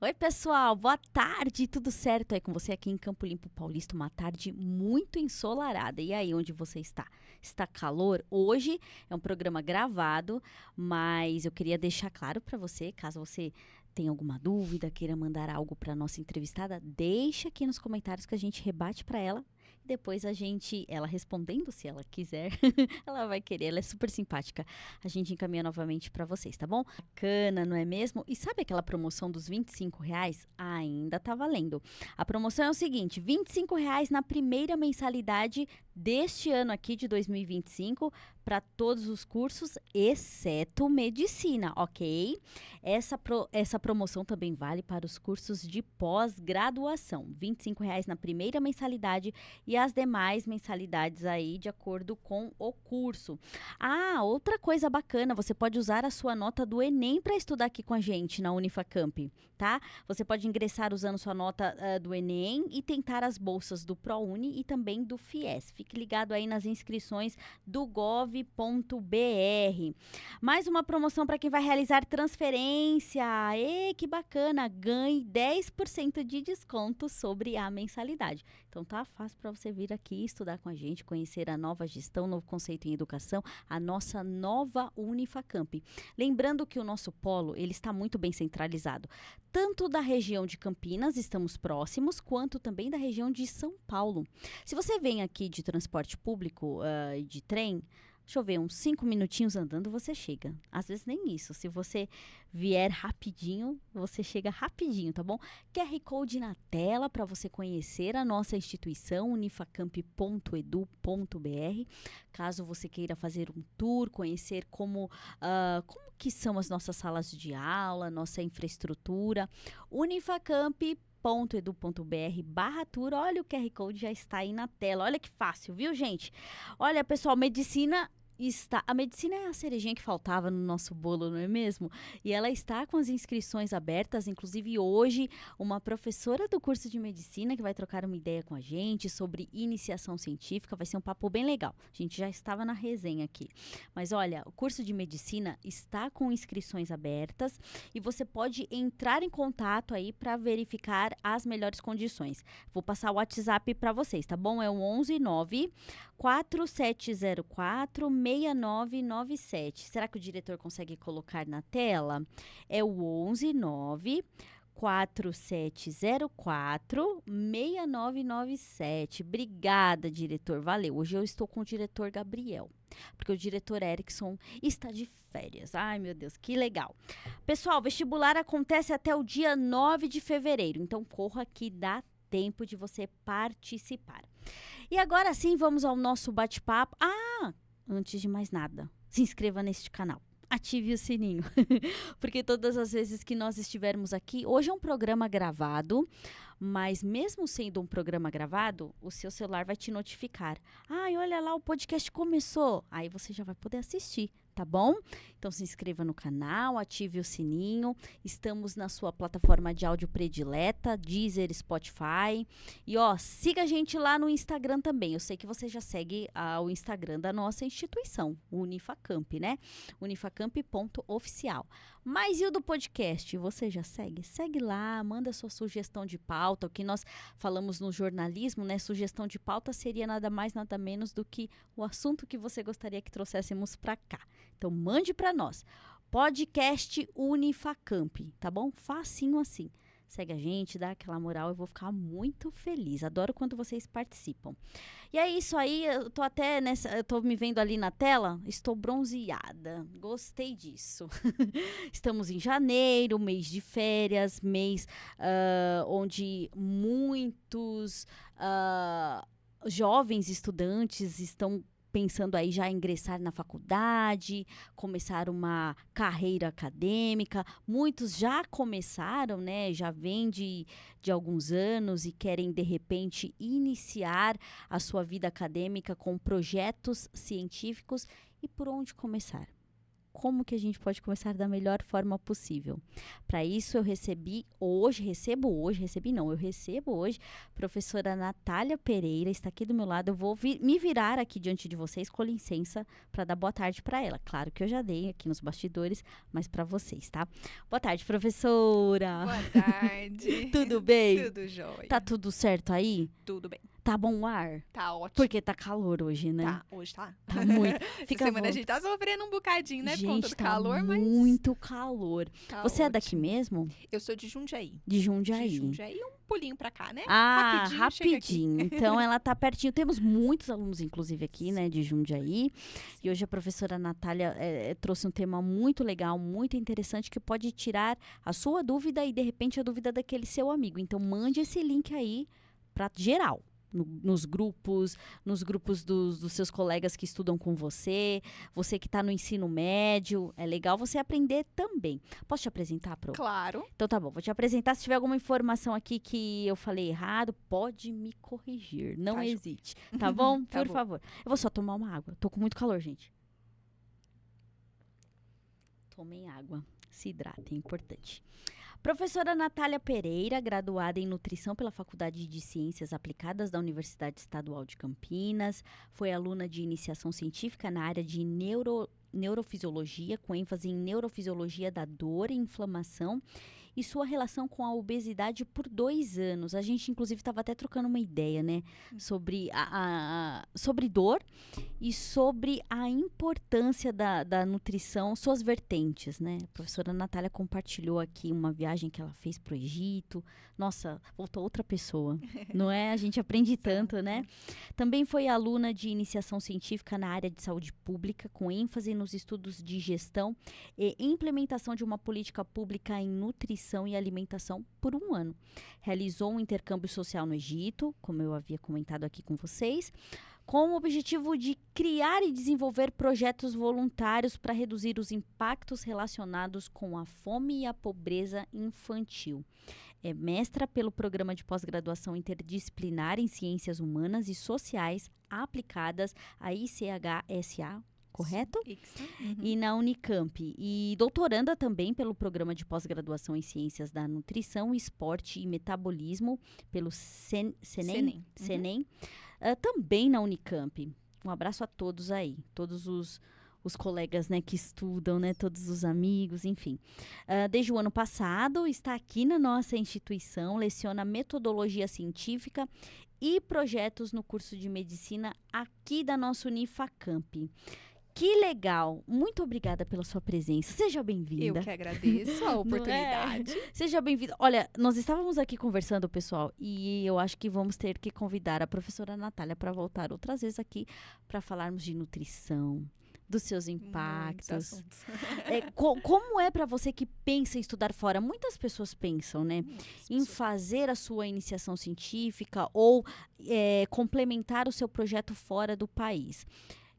Oi, pessoal, boa tarde, tudo certo aí com você aqui em Campo Limpo Paulista? Uma tarde muito ensolarada. E aí, onde você está? Está calor? Hoje é um programa gravado, mas eu queria deixar claro para você, caso você tenha alguma dúvida, queira mandar algo para nossa entrevistada, deixa aqui nos comentários que a gente rebate para ela. E depois ela respondendo, se ela quiser, ela vai querer, ela é super simpática. A gente encaminha novamente para vocês, tá bom? Bacana, não é mesmo? E sabe aquela promoção dos R$ 25? Ainda tá valendo. A promoção é o seguinte, R$ 25 na primeira mensalidade deste ano aqui de 2025 para todos os cursos, exceto medicina, ok? Essa promoção também vale para os cursos de pós-graduação. R$ 25 na primeira mensalidade e as demais mensalidades aí de acordo com o curso. Ah, outra coisa bacana, você pode usar a sua nota do Enem para estudar aqui com a gente na Unifacamp, tá? Você pode ingressar usando sua nota do Enem e tentar as bolsas do ProUni e também do FIES. Fique ligado aí nas inscrições do gov.br. Mais uma promoção para quem vai realizar transferência. Que bacana! Ganhe 10% de desconto sobre a mensalidade. Então tá fácil para você vir aqui estudar com a gente, conhecer a nova gestão, novo conceito em educação, a nossa nova Unifacamp. Lembrando que o nosso polo, ele está muito bem centralizado, tanto da região de Campinas, estamos próximos, quanto também da região de São Paulo. Se você vem aqui de transporte público e de trem, deixa eu ver, uns 5 minutinhos andando você chega. Às vezes nem isso. Se você vier rapidinho, você chega rapidinho, tá bom? QR Code na tela para você conhecer a nossa instituição, unifacamp.edu.br. Caso você queira fazer um tour, conhecer como que são as nossas salas de aula, nossa infraestrutura, unifacamp.edu.br/tour. Olha, o QR Code já está aí na tela. Olha que fácil, viu, gente? Olha, pessoal, a medicina é a cerejinha que faltava no nosso bolo, não é mesmo? E ela está com as inscrições abertas, inclusive hoje, uma professora do curso de medicina que vai trocar uma ideia com a gente sobre iniciação científica, vai ser um papo bem legal. A gente já estava na resenha aqui. Mas olha, o curso de medicina está com inscrições abertas e você pode entrar em contato aí para verificar as melhores condições. Vou passar o WhatsApp para vocês, tá bom? É o 11 4704 6997. Será que o diretor consegue colocar na tela? É o 11 4704 6997. Obrigada, diretor. Valeu. Hoje eu estou com o diretor Gabriel, porque o diretor Erickson está de férias. Ai, meu Deus, que legal. Pessoal, vestibular acontece até o dia 9 de fevereiro, então corra que dá tempo de você participar. E agora sim, vamos ao nosso bate-papo. Antes de mais nada, se inscreva neste canal. Ative o sininho, porque todas as vezes que nós estivermos aqui, hoje é um programa gravado, mas mesmo sendo um programa gravado, o seu celular vai te notificar. Olha lá, o podcast começou. Aí você já vai poder assistir, tá bom? Então se inscreva no canal, ative o sininho. Estamos na sua plataforma de áudio predileta, Deezer, Spotify. E siga a gente lá no Instagram também. Eu sei que você já segue o Instagram da nossa instituição, o Unifacamp, né? unifacamp.oficial. Mas e o do podcast? Você já segue? Segue lá, manda sua sugestão de pauta. O que nós falamos no jornalismo, né? Sugestão de pauta seria nada mais, nada menos do que o assunto que você gostaria que trouxéssemos para cá. Então, mande para nós. Podcast Unifacamp, tá bom? Facinho assim. Segue a gente, dá aquela moral, eu vou ficar muito feliz. Adoro quando vocês participam. E é isso aí, eu tô me vendo ali na tela, estou bronzeada. Gostei disso. Estamos em janeiro, mês de férias, mês onde muitos jovens estudantes estão pensando aí já em ingressar na faculdade, começar uma carreira acadêmica. Muitos já começaram, né? Já vêm de alguns anos e querem, de repente, iniciar a sua vida acadêmica com projetos científicos. E por onde começar? como que a gente pode começar da melhor forma possível. Para isso, eu recebo hoje, professora Natália Pereira, está aqui do meu lado. Eu vou me virar aqui diante de vocês, com licença, para dar boa tarde para ela. Claro que eu já dei aqui nos bastidores, mas para vocês, tá? Boa tarde, professora. Boa tarde. Tudo bem? Tudo jóia. Tá tudo certo aí? Tudo bem. Tá bom o ar? Tá ótimo. Porque tá calor hoje, né? Tá, hoje tá. Tá muito. Essa semana a gente tá sofrendo um bocadinho, né? Por conta do calor, mas muito calor. tá Você é daqui ótimo. mesmo? Eu sou de Jundiaí. De Jundiaí. De Jundiaí, um pulinho pra cá, né? Ah, chega aqui. rapidinho. Então, ela tá pertinho. Temos muitos alunos, inclusive, aqui, né, de Jundiaí. E hoje a professora Natália trouxe um tema muito legal, muito interessante, que pode tirar a sua dúvida e, de repente, a dúvida daquele seu amigo. Então, mande esse link aí pra geral. Nos grupos dos seus colegas que estudam com você que está no ensino médio. É legal você aprender também. Posso te apresentar, Pro? Claro. Então tá bom, vou te apresentar. Se tiver alguma informação aqui que eu falei errado, pode me corrigir. Não Tá, hesite. Tá bom? Tá Por bom. favor. Eu vou só tomar uma água. Tô com muito calor, gente. Tomem água. Se hidratem, é importante. Professora Natália Pereira, graduada em Nutrição pela Faculdade de Ciências Aplicadas da Universidade Estadual de Campinas, foi aluna de iniciação científica na área de neurofisiologia, com ênfase em neurofisiologia da dor e inflamação, e sua relação com a obesidade por 2 anos. A gente, inclusive, estava até trocando uma ideia, né? Sobre, sobre dor e sobre a importância da nutrição, suas vertentes, né? A professora Natália compartilhou aqui uma viagem que ela fez para o Egito. Nossa, voltou outra pessoa, não é? A gente aprende tanto, né? Também foi aluna de iniciação científica na área de saúde pública, com ênfase nos estudos de gestão e implementação de uma política pública em nutrição e alimentação por 1 ano. Realizou um intercâmbio social no Egito, como eu havia comentado aqui com vocês, com o objetivo de criar e desenvolver projetos voluntários para reduzir os impactos relacionados com a fome e a pobreza infantil. É mestra pelo Programa de Pós-Graduação Interdisciplinar em Ciências Humanas e Sociais aplicadas à ICHSA, correto? E na Unicamp. E doutoranda também pelo Programa de Pós-Graduação em Ciências da Nutrição, Esporte e Metabolismo, pelo SENEM. Também na Unicamp. Um abraço a todos aí, todos os colegas, né, que estudam, né, todos os amigos, enfim. Desde o ano passado, está aqui na nossa instituição, leciona metodologia científica e projetos no curso de medicina aqui da nossa Unifacamp. Que legal! Muito obrigada pela sua presença. Seja bem-vinda. Eu que agradeço a oportunidade. Seja bem-vinda. Olha, nós estávamos aqui conversando, pessoal, e eu acho que vamos ter que convidar a professora Natália para voltar outras vezes aqui para falarmos de nutrição, dos seus impactos. Como é para você que pensa em estudar fora? Muitas pessoas pensam, né, em fazer a sua iniciação científica ou complementar o seu projeto fora do país.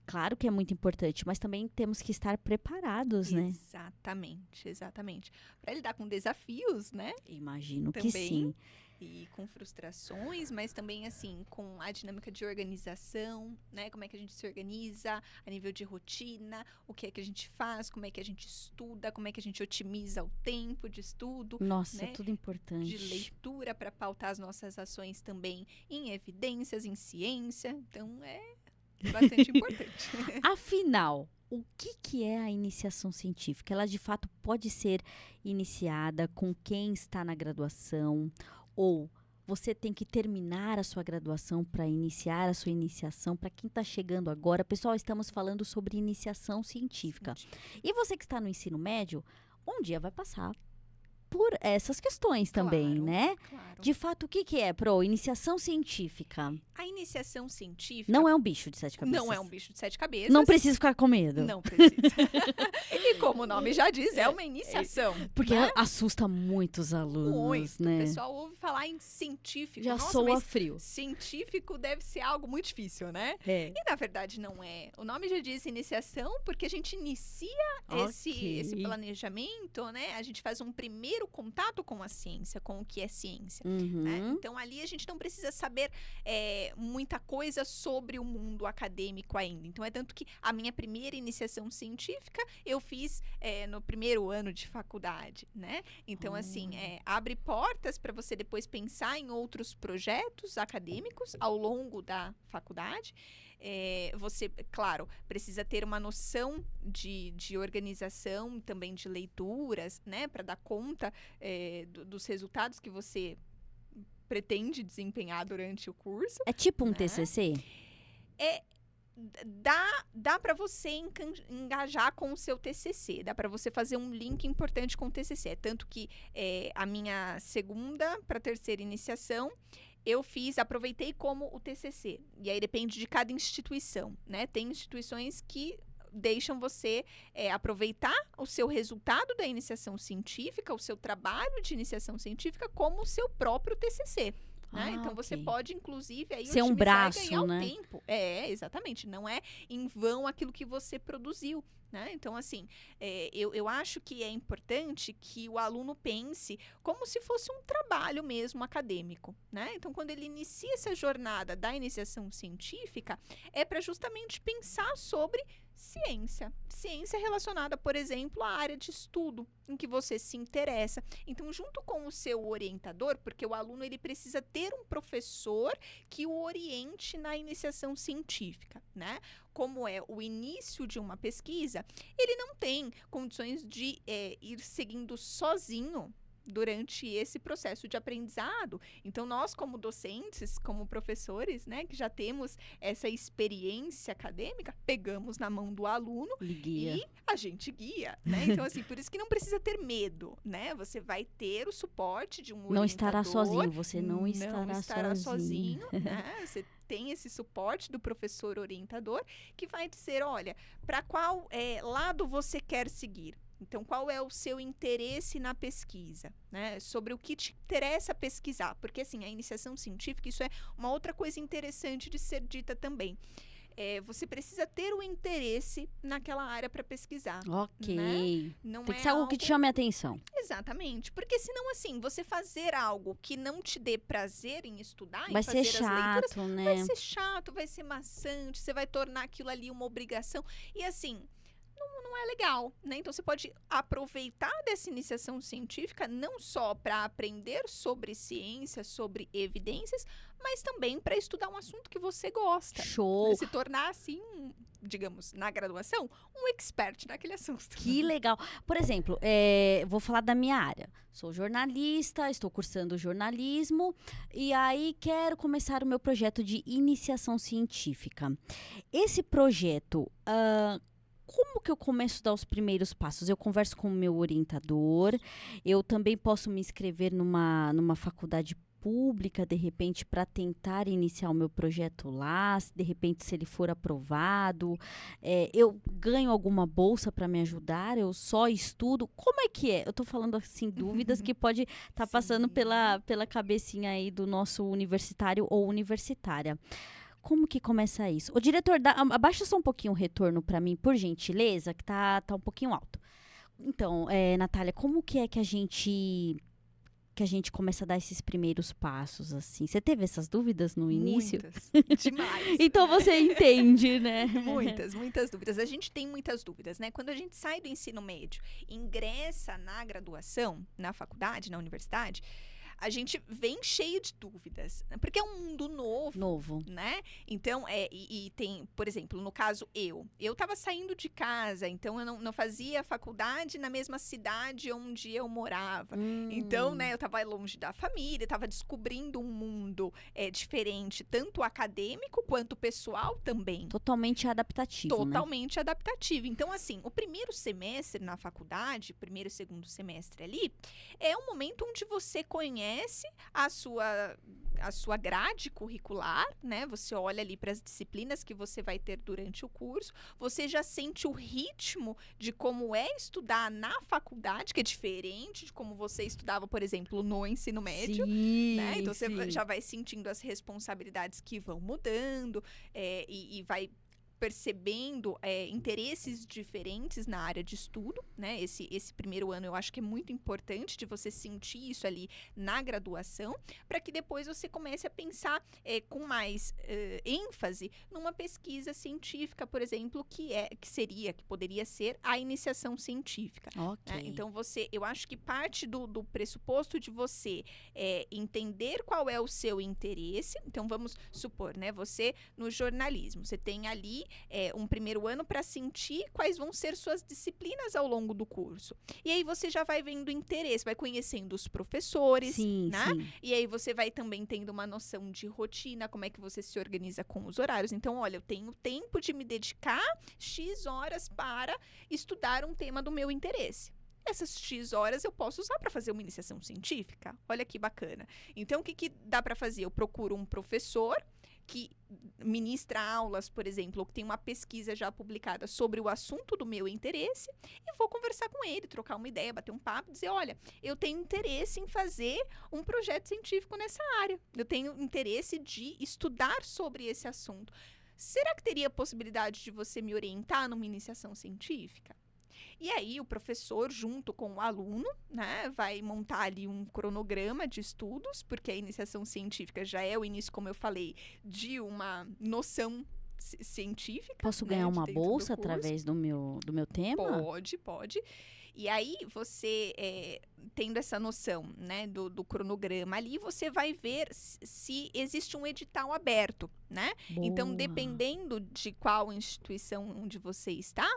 Claro que é muito importante, mas também temos que estar preparados, né? Exatamente. Para lidar com desafios, né? Imagino também, que sim. E com frustrações, mas também, assim, com a dinâmica de organização, né? Como é que a gente se organiza a nível de rotina, o que é que a gente faz, como é que a gente estuda, como é que a gente otimiza o tempo de estudo. Nossa, né? tudo importante. De leitura para pautar as nossas ações também em evidências, em ciência. Então, é bastante importante. Afinal, o que é a iniciação científica? Ela, de fato, pode ser iniciada com quem está na graduação ou você tem que terminar a sua graduação para iniciar a sua iniciação? Para quem está chegando agora, pessoal, estamos falando sobre iniciação científica. E você que está no ensino médio, um dia vai passar por essas questões também, né? Claro. De fato, o que é, Pro? Iniciação científica. A iniciação científica... Não é um bicho de 7 cabeças. Não é um bicho de 7 cabeças. Não precisa ficar com medo. Não precisa. E como o nome já diz, é uma iniciação. Porque né? assusta muitos alunos, Muito. né? O pessoal ouve falar em científico. Já Nossa, soa mas frio. científico deve ser algo muito difícil, né? É. E na verdade não é. O nome já diz iniciação porque a gente inicia esse planejamento, né? A gente faz um primeiro primeiro contato com a ciência, com o que é ciência. Uhum. Né? Então, ali a gente não precisa saber muita coisa sobre o mundo acadêmico ainda. Então, é tanto que a minha primeira iniciação científica eu fiz no primeiro ano de faculdade, né? Então, assim, abre portas para você depois pensar em outros projetos acadêmicos ao longo da faculdade. Você, claro, precisa ter uma noção de organização, também de leituras, né? Para dar conta dos resultados que você pretende desempenhar durante o curso. É tipo um né? TCC? Dá para você engajar com o seu TCC, dá para você fazer um link importante com o TCC. Tanto que a minha segunda para terceira iniciação, eu aproveitei como o TCC. E aí depende de cada instituição, né? Tem instituições que deixam você aproveitar o seu resultado da iniciação científica, o seu trabalho de iniciação científica, como o seu próprio TCC. Né? Então, você pode, inclusive, aí ser um braço, e ganhar né? o tempo. Exatamente. Não é em vão aquilo que você produziu. Né? Então, assim, eu acho que é importante que o aluno pense como se fosse um trabalho mesmo acadêmico. Né? Então, quando ele inicia essa jornada da iniciação científica, é para justamente pensar sobre ciência. Ciência relacionada, por exemplo, à área de estudo em que você se interessa. Então, junto com o seu orientador, porque o aluno ele precisa ter um professor que o oriente na iniciação científica, né? Como é o início de uma pesquisa, ele não tem condições de ir seguindo sozinho durante esse processo de aprendizado. Então, nós como docentes, como professores, né, que já temos essa experiência acadêmica, pegamos na mão do aluno e a gente guia, né? Então, assim, por isso que não precisa ter medo, né? Você vai ter o suporte de um orientador. Não estará sozinho, você não estará sozinho, né? Você tem esse suporte do professor orientador que vai dizer, olha, para qual lado você quer seguir? Então, qual é o seu interesse na pesquisa, né? Sobre o que te interessa pesquisar. Porque, assim, a iniciação científica, isso é uma outra coisa interessante de ser dita também. Você precisa ter o interesse naquela área para pesquisar. Ok. Né? Não tem que ser algo que te chame a atenção. Exatamente. Porque, senão, assim, você fazer algo que não te dê prazer em estudar, vai em fazer ser chato, as leituras, né? vai ser chato, vai ser maçante, você vai tornar aquilo ali uma obrigação. E, assim, não é legal, né? Então, você pode aproveitar dessa iniciação científica não só para aprender sobre ciência, sobre evidências, mas também para estudar um assunto que você gosta. Show! Né? Se tornar, assim, digamos, na graduação, um expert naquele assunto. Que legal! Por exemplo, vou falar da minha área. Sou jornalista, estou cursando jornalismo e aí quero começar o meu projeto de iniciação científica. Esse projeto... como que eu começo a dar os primeiros passos? Eu converso com o meu orientador, eu também posso me inscrever numa faculdade pública, de repente, para tentar iniciar o meu projeto lá, de repente, se ele for aprovado, eu ganho alguma bolsa para me ajudar, eu só estudo, como é que é? Eu estou falando, assim, dúvidas que pode estar passando pela cabecinha aí do nosso universitário ou universitária. Como que começa isso? O diretor, abaixa só um pouquinho o retorno para mim, por gentileza, que tá um pouquinho alto. Então, Natália, como que é que a gente começa a dar esses primeiros passos, assim? Você teve essas dúvidas no início? Muitas, demais. Então você entende, né? Muitas dúvidas. A gente tem muitas dúvidas, né? Quando a gente sai do ensino médio, ingressa na graduação, na faculdade, na universidade, a gente vem cheio de dúvidas, porque é um mundo novo. Né? Então, tem, por exemplo, no caso eu estava saindo de casa, então eu não fazia faculdade na mesma cidade onde eu morava. Então, né, eu estava longe da família, estava descobrindo um mundo diferente, tanto acadêmico quanto pessoal também. Totalmente adaptativo, Totalmente adaptativo. Então, assim, o primeiro semestre na faculdade, primeiro e segundo semestre ali, é um momento onde você conhece a sua grade curricular, né? Você olha ali para as disciplinas que você vai ter durante o curso, você já sente o ritmo de como é estudar na faculdade, que é diferente de como você estudava, por exemplo, no ensino médio. Sim, né? Então, você sim. já vai sentindo as responsabilidades que vão mudando e vai percebendo interesses diferentes na área de estudo, né? Esse primeiro ano eu acho que é muito importante de você sentir isso ali na graduação, para que depois você comece a pensar com mais ênfase numa pesquisa científica, por exemplo, que poderia ser a iniciação científica. Ok. Né? Então, eu acho que parte do pressuposto de você entender qual é o seu interesse. Então, vamos supor, né? Você no jornalismo, você tem ali um primeiro ano para sentir quais vão ser suas disciplinas ao longo do curso. E aí você já vai vendo interesse, vai conhecendo os professores, Sim, né? sim. E aí você vai também tendo uma noção de rotina, como é que você se organiza com os horários. Então, olha, eu tenho tempo de me dedicar X horas para estudar um tema do meu interesse. Essas X horas eu posso usar para fazer uma iniciação científica. Olha que bacana. Então, o que dá para fazer? Eu procuro um professor que ministra aulas, por exemplo, ou que tem uma pesquisa já publicada sobre o assunto do meu interesse, e vou conversar com ele, trocar uma ideia, bater um papo, dizer, olha, eu tenho interesse em fazer um projeto científico nessa área. Eu tenho interesse de estudar sobre esse assunto. Será que teria possibilidade de você me orientar numa iniciação científica? E aí, o professor, junto com o aluno, né, vai montar ali um cronograma de estudos, porque a iniciação científica já é o início, como eu falei, de uma noção científica. Posso né, ganhar de uma dentro do bolsa curso. através do meu tema? Pode. E aí, você, tendo essa noção, né, do cronograma ali, você vai ver se existe um edital aberto, né? Então, Boa. dependendo de qual instituição onde você está,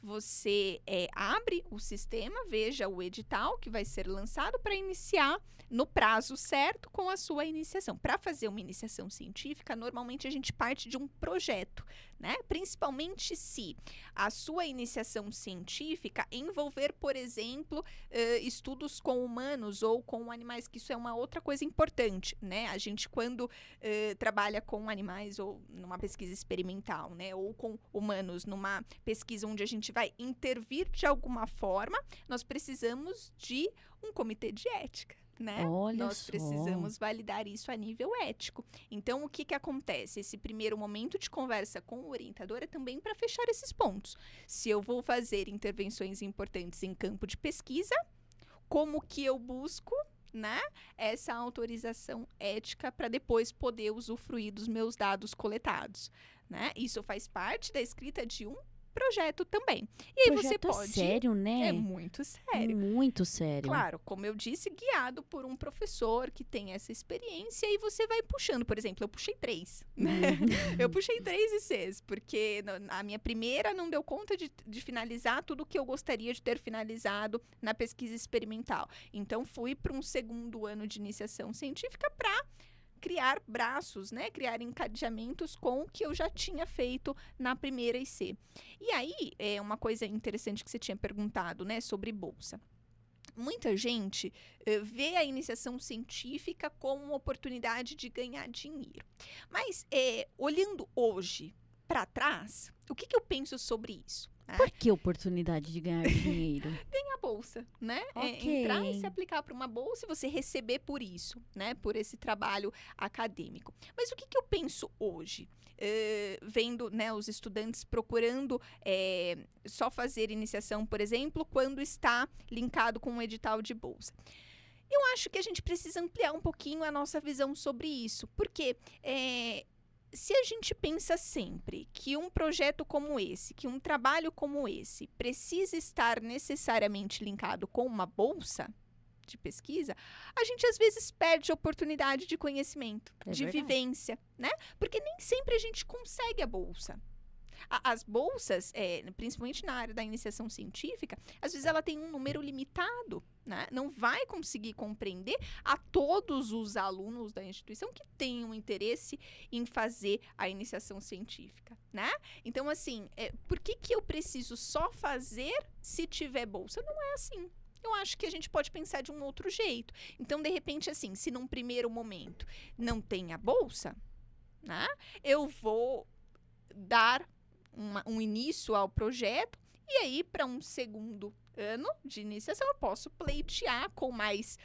você abre o sistema, veja o edital que vai ser lançado para iniciar no prazo certo com a sua iniciação. Para fazer uma iniciação científica, normalmente a gente parte de um projeto, né? Principalmente se a sua iniciação científica envolver, por exemplo, estudos com humanos ou com animais, que isso é uma outra coisa importante, né? A gente, quando trabalha com animais ou numa pesquisa experimental, né? Ou com humanos numa pesquisa onde a gente vai intervir de alguma forma, nós precisamos de um comitê de ética. Né? Olha Nós só. precisamos validar isso a nível ético. Então, o que acontece? Esse primeiro momento de conversa com o orientador é também para fechar esses pontos. Se eu vou fazer intervenções importantes em campo de pesquisa, como que eu busco, né, essa autorização ética para depois poder usufruir dos meus dados coletados, né? Isso faz parte da escrita de um projeto também. E aí você Projeto pode... sério, né? É muito sério. Muito sério. Claro, como eu disse, guiado por um professor que tem essa experiência, e você vai puxando. Por exemplo, eu puxei 3, né? Eu puxei 3 ICs, porque a minha primeira não deu conta de finalizar tudo que eu gostaria de ter finalizado na pesquisa experimental. Então, fui para um segundo ano de iniciação científica para criar braços, né? Criar encadeamentos com o que eu já tinha feito na primeira IC. E aí, uma coisa interessante que você tinha perguntado, né? Sobre bolsa. Muita gente vê a iniciação científica como uma oportunidade de ganhar dinheiro. Mas, olhando hoje para trás, o que eu penso sobre isso? Por que oportunidade de ganhar dinheiro? Tem a bolsa, né? Ok. Entrar e se aplicar para uma bolsa e você receber por isso, né? Por esse trabalho acadêmico. Mas o que eu penso hoje? Vendo, né, os estudantes procurando só fazer iniciação, por exemplo, quando está linkado com um edital de bolsa. Eu acho que a gente precisa ampliar um pouquinho a nossa visão sobre isso, porque se a gente pensa sempre que um projeto como esse, que um trabalho como esse, precisa estar necessariamente linkado com uma bolsa de pesquisa, a gente às vezes perde a oportunidade de conhecimento, de verdade. vivência, né? Porque nem sempre a gente consegue a bolsa. As bolsas, principalmente na área da iniciação científica, às vezes ela tem um número limitado, né? Não vai conseguir compreender a todos os alunos da instituição que tenham interesse em fazer a iniciação científica, né? Então, assim, por que eu preciso só fazer se tiver bolsa? Não é assim. Eu acho que a gente pode pensar de um outro jeito. Então, de repente, assim, se num primeiro momento não tem a bolsa, né? Eu vou dar um início ao projeto, e aí, para um segundo ano de iniciação, eu posso pleitear com mais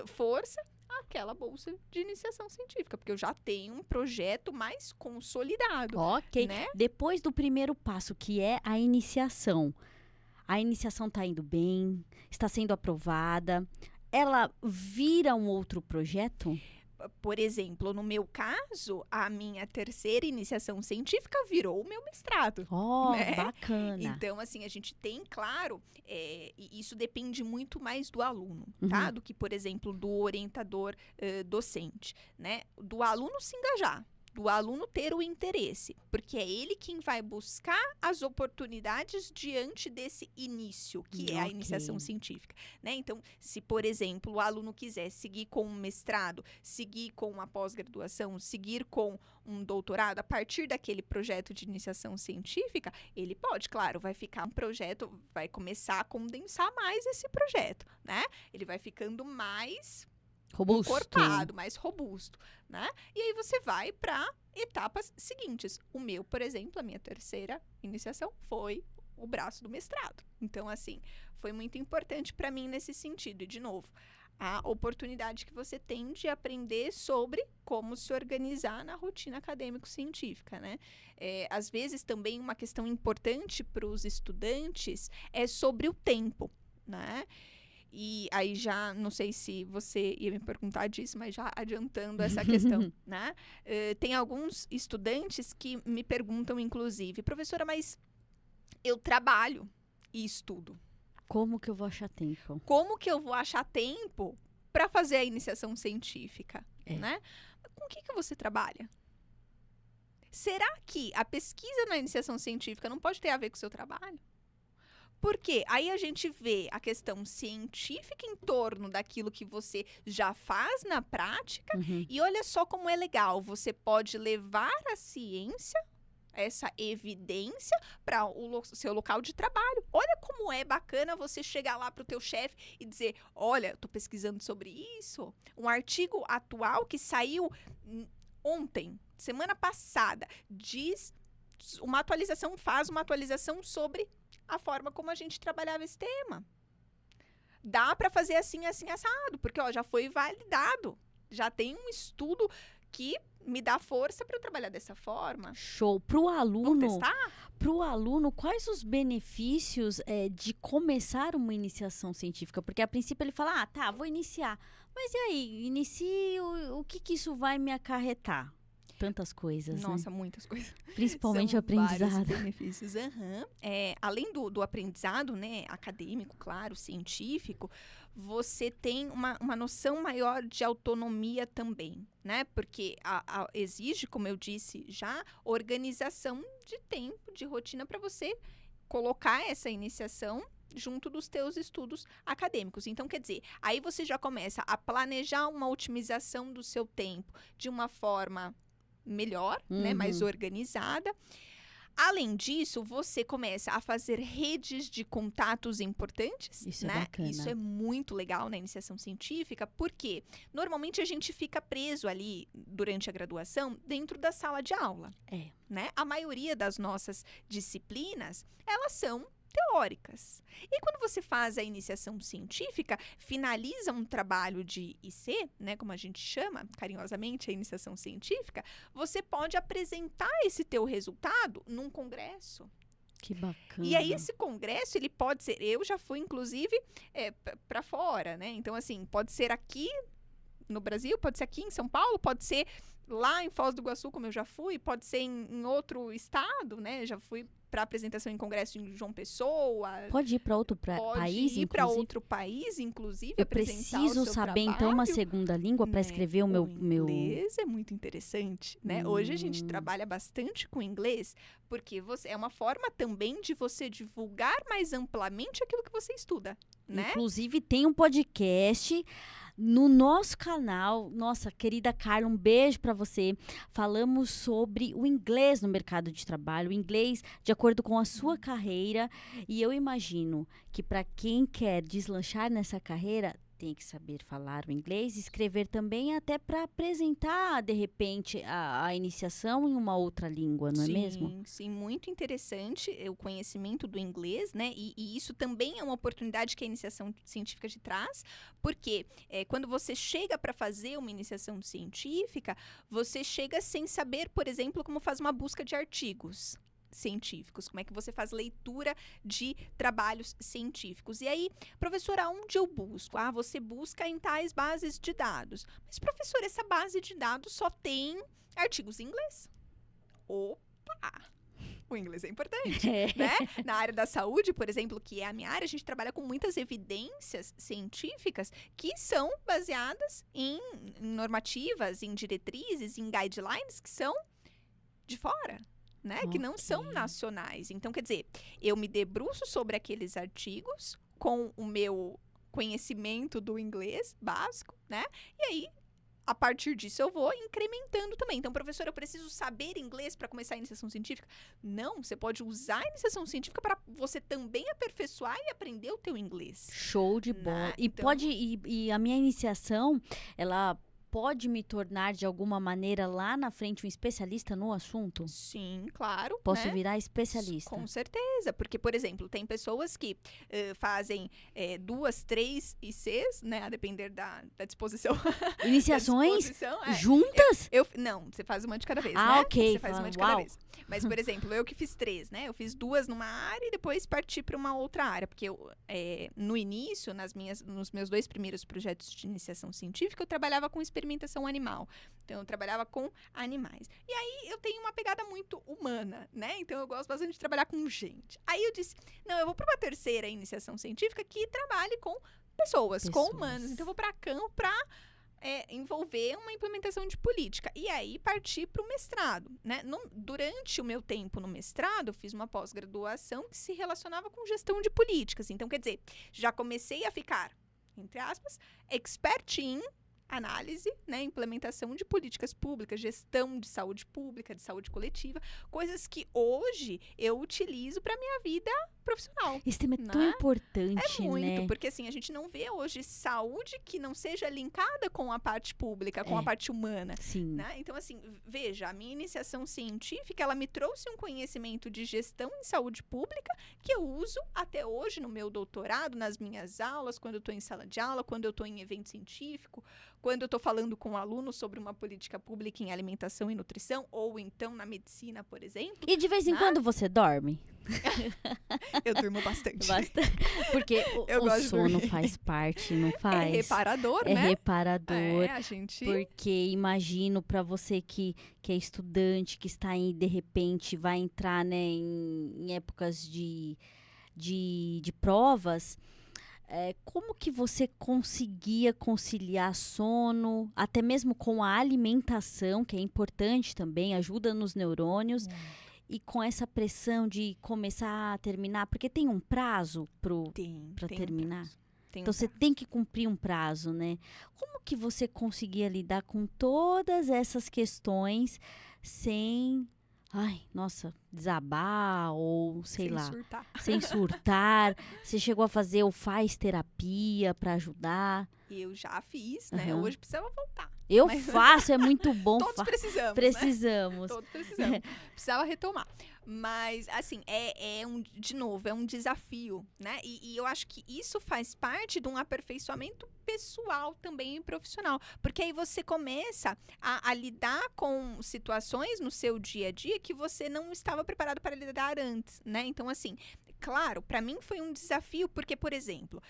força aquela bolsa de iniciação científica, porque eu já tenho um projeto mais consolidado, Ok. né? Depois do primeiro passo, que é a iniciação está indo bem, está sendo aprovada, ela vira um outro projeto? Por exemplo, no meu caso, a minha terceira iniciação científica virou o meu mestrado. Oh, Né? bacana. Então, assim, a gente tem, claro, e isso depende muito mais do aluno, tá? Do que, por exemplo, do orientador docente, né? Do aluno se engajar, do aluno ter o interesse, porque é ele quem vai buscar as oportunidades diante desse início, que é a Ok. iniciação científica, né? Então, se, por exemplo, o aluno quiser seguir com um mestrado, seguir com uma pós-graduação, seguir com um doutorado, a partir daquele projeto de iniciação científica, ele pode, claro, vai ficar um projeto, vai começar a condensar mais esse projeto, né? Ele vai ficando mais Robusto. encorpado, mais robusto, né? E aí você vai para etapas seguintes. O meu, por exemplo, a minha terceira iniciação foi o braço do mestrado. Então, assim, foi muito importante para mim nesse sentido. E, de novo, a oportunidade que você tem de aprender sobre como se organizar na rotina acadêmico-científica, né? Às vezes, também uma questão importante para os estudantes é sobre o tempo, né? E aí já, não sei se você ia me perguntar disso, mas já adiantando essa questão, né? Tem alguns estudantes que me perguntam, inclusive, professora, mas eu trabalho e estudo. Como que eu vou achar tempo? Como que eu vou achar tempo para fazer a iniciação científica, né? Com o que você trabalha? Será que a pesquisa na iniciação científica não pode ter a ver com o seu trabalho? Porque aí a gente vê a questão científica em torno daquilo que você já faz na prática e olha só como é legal, você pode levar a ciência, essa evidência, para o seu local de trabalho. Olha como é bacana você chegar lá para o teu chefe e dizer, olha, eu estou pesquisando sobre isso, um artigo atual que saiu ontem, semana passada, faz uma atualização sobre a forma como a gente trabalhava esse tema. Dá para fazer assim, assim, assado, porque já foi validado. Já tem um estudo que me dá força para eu trabalhar dessa forma. Show. Vamos testar? Para o aluno, quais os benefícios de começar uma iniciação científica? Porque a princípio ele fala, tá, vou iniciar. Mas e aí, inicio, o que isso vai me acarretar? Tantas coisas, Nossa, muitas coisas. Principalmente São o aprendizado. Vários benefícios. Além do aprendizado, né, acadêmico, claro, científico, você tem uma noção maior de autonomia também, né? Porque exige, como eu disse já, organização de tempo, de rotina para você colocar essa iniciação junto dos teus estudos acadêmicos. Então, quer dizer, aí você já começa a planejar uma otimização do seu tempo de uma forma melhor, né, mais organizada. Além disso, você começa a fazer redes de contatos importantes. Isso né? É bacana. Isso é muito legal na iniciação científica, porque normalmente a gente fica preso ali durante a graduação dentro da sala de aula. Né? A maioria das nossas disciplinas, elas são teóricas. E quando você faz a iniciação científica, finaliza um trabalho de IC, né, como a gente chama carinhosamente a iniciação científica, você pode apresentar esse teu resultado num congresso. Que bacana. E aí esse congresso, ele pode ser, eu já fui inclusive para fora, né? Então assim, pode ser aqui no Brasil, pode ser aqui em São Paulo, pode ser lá em Foz do Iguaçu, como eu já fui, pode ser em outro estado, né? Já fui para apresentação em congresso em João Pessoa. Pode ir para outro país, Pode ir para outro país, inclusive. Eu preciso saber, então, uma segunda língua para escrever o meu... inglês é muito interessante, né? Hoje a gente trabalha bastante com inglês, porque é uma forma também de você divulgar mais amplamente aquilo que você estuda, né? Inclusive, tem um podcast no nosso canal. Nossa, querida Carla, um beijo para você. Falamos sobre o inglês no mercado de trabalho, o inglês de acordo com a sua carreira. E eu imagino que para quem quer deslanchar nessa carreira, tem que saber falar o inglês, escrever também, até para apresentar, de repente, a iniciação em uma outra língua, não é mesmo? Sim, muito interessante o conhecimento do inglês, né? E isso também é uma oportunidade que a iniciação científica te traz, porque quando você chega para fazer uma iniciação científica, você chega sem saber, por exemplo, como faz uma busca de artigos científicos, como é que você faz leitura de trabalhos científicos. E aí, professora, onde eu busco? Ah, você busca em tais bases de dados. Mas, professora, essa base de dados só tem artigos em inglês. Opa! O inglês é importante, né? Na área da saúde, por exemplo, que é a minha área, a gente trabalha com muitas evidências científicas que são baseadas em normativas, em diretrizes, em guidelines que são de fora. Né, que não são nacionais. Então, quer dizer, eu me debruço sobre aqueles artigos com o meu conhecimento do inglês básico, né? E aí, a partir disso, eu vou incrementando também. Então, professor, eu preciso saber inglês para começar a iniciação científica? Não, você pode usar a iniciação científica para você também aperfeiçoar e aprender o teu inglês. Show de bola. E a minha iniciação, ela pode me tornar, de alguma maneira, lá na frente, um especialista no assunto? Sim, claro. Posso virar especialista? Com certeza, porque, por exemplo, tem pessoas que fazem 2, 3 ICs, né, a depender da disposição. Iniciações juntas? Não, você faz uma de cada vez, né? Ok. Você faz uma de cada vez. Mas, por exemplo, eu que fiz 3, né? Eu fiz 2 numa área e depois parti para uma outra área. Porque eu, no início, nos meus 2 primeiros projetos de iniciação científica, eu trabalhava com experimentação animal. Então, eu trabalhava com animais. E aí, eu tenho uma pegada muito humana, né? Então, eu gosto bastante de trabalhar com gente. Aí, eu disse, não, eu vou para uma terceira iniciação científica que trabalhe com pessoas. Com humanos. Então, eu vou para campo para envolver uma implementação de política. E aí, partir para o mestrado, né? Durante o meu tempo no mestrado, eu fiz uma pós-graduação que se relacionava com gestão de políticas. Então, quer dizer, já comecei a ficar, entre aspas, expert em análise, né, implementação de políticas públicas, gestão de saúde pública, de saúde coletiva, coisas que hoje eu utilizo para minha vida profissional. Esse tema é tão importante, né? É muito, né? porque assim, a gente não vê hoje saúde que não seja linkada com a parte pública, com a parte humana. Sim. Né? Então, assim, veja, a minha iniciação científica, ela me trouxe um conhecimento de gestão em saúde pública que eu uso até hoje no meu doutorado, nas minhas aulas, quando eu estou em sala de aula, quando eu estou em evento científico, quando eu estou falando com alunos sobre uma política pública em alimentação e nutrição, ou então na medicina, por exemplo. E de vez em quando você dorme? Eu durmo bastante. Porque o sono faz parte, não faz? É reparador, né? É reparador. A gente... Porque imagino para você que é estudante, que está aí, de repente, vai entrar, né, em épocas de provas... como que você conseguia conciliar sono, até mesmo com a alimentação, que é importante também, ajuda nos neurônios, e com essa pressão de começar a terminar, porque tem um prazo para terminar? Então, você tem que cumprir um prazo, né? Como que você conseguia lidar com todas essas questões sem... desabar ou sem surtar. Você chegou a fazer ou faz terapia para ajudar? Eu já fiz, né? Hoje precisava voltar. Faço, é muito bom. Todos precisamos. Precisamos. Né? Todos precisamos. Precisava retomar. Mas, assim, de novo, é um desafio, né? E eu acho que isso faz parte de um aperfeiçoamento pessoal também e profissional. Porque aí você começa a lidar com situações no seu dia a dia que você não estava preparado para lidar antes, né? Então, assim, claro, para mim foi um desafio, porque, por exemplo,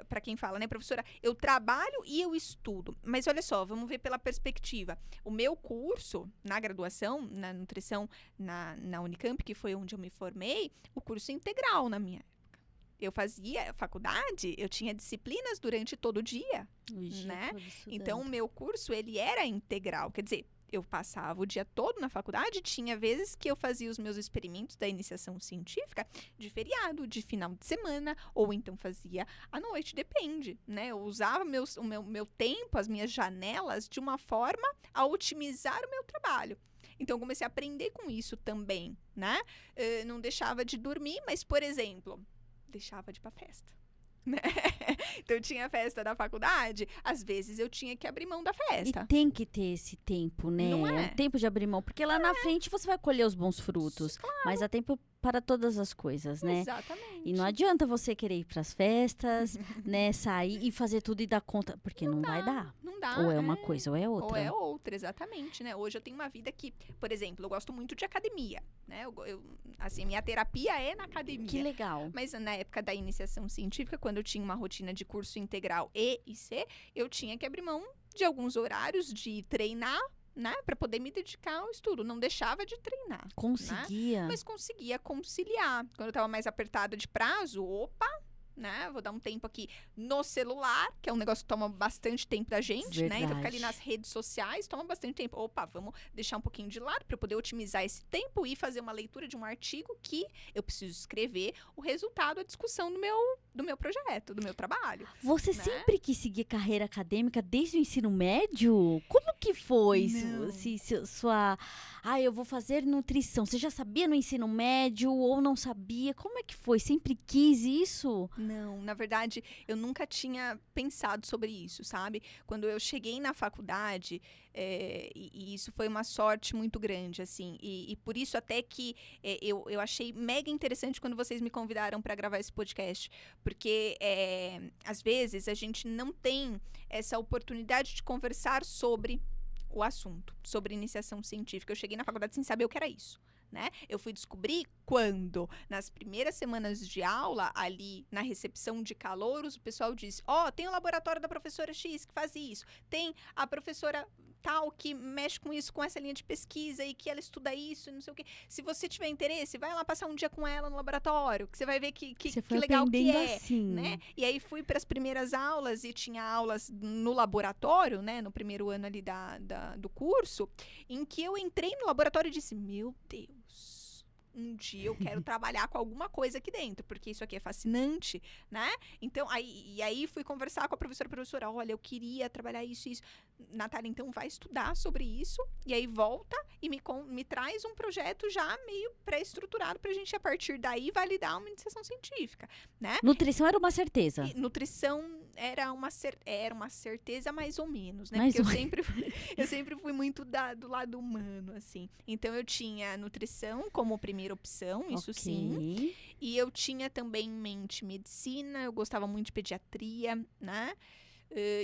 para quem fala, né, professora, eu trabalho e eu estudo. Mas olha só, vamos ver pela perspectiva. O meu curso na graduação, na nutrição, na Unicamp, que foi onde eu me formei, o curso integral na minha época. Eu fazia faculdade, eu tinha disciplinas durante todo o dia, né? Então, o meu curso, ele era integral, quer dizer, eu passava o dia todo na faculdade, tinha vezes que eu fazia os meus experimentos da iniciação científica de feriado, de final de semana, ou então fazia à noite, depende, né? Eu usava o meu tempo, as minhas janelas, de uma forma a otimizar o meu trabalho. Então, eu comecei a aprender com isso também, né? Não deixava de dormir, mas, por exemplo, deixava de ir pra festa. né? Então tinha a festa da faculdade, às vezes eu tinha que abrir mão da E festa. tem que ter esse tempo, né? Não É é? um tempo de abrir mão, porque lá na frente você vai colher os bons frutos. Mas há tempo para todas as coisas, né? Exatamente. E não adianta você querer ir pras festas, né? Sair e fazer tudo e dar conta, porque não vai dar. Não dá. Ou é uma coisa ou é outra. Ou é outra, exatamente, né? Hoje eu tenho uma vida que, por exemplo, eu gosto muito de academia, né? Assim, minha terapia é na academia. Que legal. Mas na época da iniciação científica, quando eu tinha uma rotina de curso integral E e C, eu tinha que abrir mão de alguns horários de treinar, né? Pra poder me dedicar ao estudo. Não deixava de treinar. Conseguia. Mas conseguia conciliar. Quando eu tava mais apertada de prazo, opa, né? Vou dar um tempo aqui no celular, que é um negócio que toma bastante tempo da gente, né? Então ficar ali Verdade. nas redes sociais toma bastante tempo. Opa, vamos deixar um pouquinho de lado para eu poder otimizar esse tempo e fazer uma leitura de um artigo que eu preciso escrever o resultado, a discussão do meu projeto, do meu trabalho. Você né? sempre quis seguir carreira acadêmica desde o ensino médio? Como que foi Não. sua... Ah, eu vou fazer nutrição. Você já sabia no ensino médio ou não sabia? Como é que foi? Sempre quis isso? Não, na verdade, eu nunca tinha pensado sobre isso, sabe? Quando eu cheguei na faculdade, e isso foi uma sorte muito grande, assim, e por isso até que eu achei mega interessante quando vocês me convidaram para gravar esse podcast, porque às vezes a gente não tem essa oportunidade de conversar sobre o assunto, sobre iniciação científica. Eu cheguei na faculdade sem saber o que era isso. Né? Eu fui descobrir quando, nas primeiras semanas de aula, ali na recepção de calouros, o pessoal disse: tem o laboratório da professora X que faz isso, tem a professora tal que mexe com isso, com essa linha de pesquisa e que ela estuda isso e não sei o quê. Se você tiver interesse, vai lá passar um dia com ela no laboratório, que você vai ver que Você foi legal que aprendendo é. assim. Né? E aí fui para as primeiras aulas e tinha aulas no laboratório, né, no primeiro ano ali do curso, em que eu entrei no laboratório e disse: meu Deus, um dia eu quero trabalhar com alguma coisa aqui dentro, porque isso aqui é fascinante, né? Então, aí fui conversar com a professora, olha, eu queria trabalhar isso e isso. Natália, então vai estudar sobre isso, e aí volta e me traz um projeto já meio pré-estruturado pra gente, a partir daí, validar uma iniciação científica, né? Nutrição era uma certeza. E nutrição era uma certeza mais ou menos, né? Mais Porque ou eu sempre fui muito do lado humano, assim. Então, eu tinha nutrição como primeira opção, isso sim. Ok. E eu tinha também em mente medicina, eu gostava muito de pediatria, né?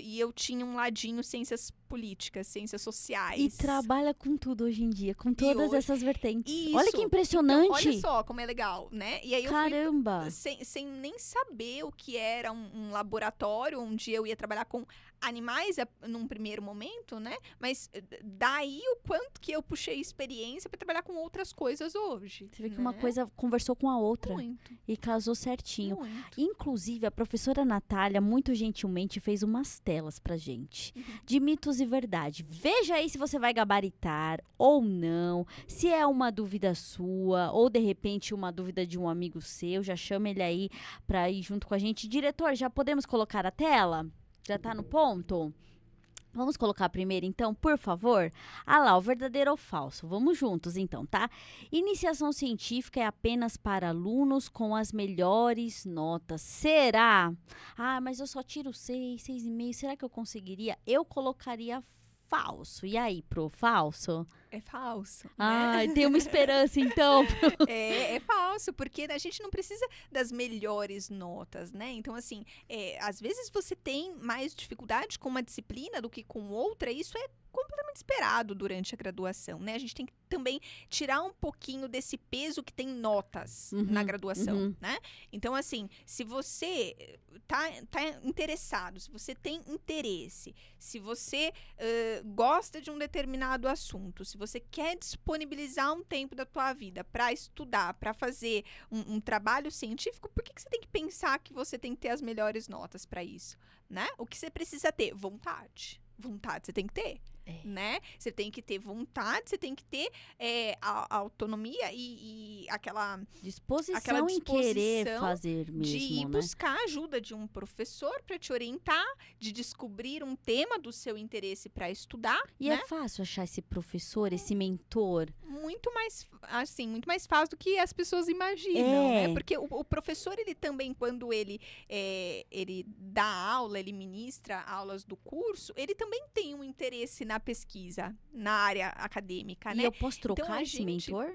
E eu tinha um ladinho ciências políticas, ciências sociais. E trabalha com tudo hoje em dia, com todas hoje- essas vertentes. Isso. Olha que impressionante. Então, olha só como é legal, né? E aí eu fui Caramba. sem nem saber o que era um laboratório onde eu ia trabalhar com animais num primeiro momento, né? Mas daí o quanto que eu puxei experiência para trabalhar com outras coisas hoje. Você vê que né? uma coisa conversou com a outra Muito, e casou certinho. muito. Inclusive, a professora Natália, muito gentilmente, fez umas telas pra gente. De mitos e verdade. Veja aí se você vai gabaritar ou não. Se é uma dúvida sua ou, de repente, uma dúvida de um amigo seu. Já chama ele aí pra ir junto com a gente. Diretor, já podemos colocar a tela? Já tá no ponto? Vamos colocar primeiro, então, por favor? Ah lá, o verdadeiro ou falso. Vamos juntos, então, tá? Iniciação científica é apenas para alunos com as melhores notas. Será? Ah, mas eu só tiro 6, 6,5. Será que eu conseguiria? Eu colocaria falso. E aí, pro falso? É falso. Ai, tem uma esperança, então. É falso, porque a gente não precisa das melhores notas, né? Então, assim, às vezes você tem mais dificuldade com uma disciplina do que com outra, e isso é completamente esperado durante a graduação, né? A gente tem que também tirar um pouquinho desse peso que tem notas na graduação, né? Então, assim, se você tá interessado, se você tem interesse, se você gosta de um determinado assunto, se você quer disponibilizar um tempo da tua vida para estudar, para fazer um trabalho científico, por que você tem que pensar que você tem que ter as melhores notas para isso, né? O que você precisa ter? Vontade. Vontade você tem que ter. né? Você tem que ter vontade, você tem que ter a autonomia e aquela Disposição em querer fazer mesmo, de ir né? buscar ajuda de um professor para te orientar, de descobrir um tema do seu interesse para estudar, E né? é fácil achar esse professor, esse mentor? Muito mais, assim, muito mais fácil do que as pessoas imaginam, né? É. Porque o professor, ele também, quando ele dá aula, ele ministra aulas do curso, ele também tem um interesse na pesquisa, na área acadêmica, E né? eu posso trocar esse mentor?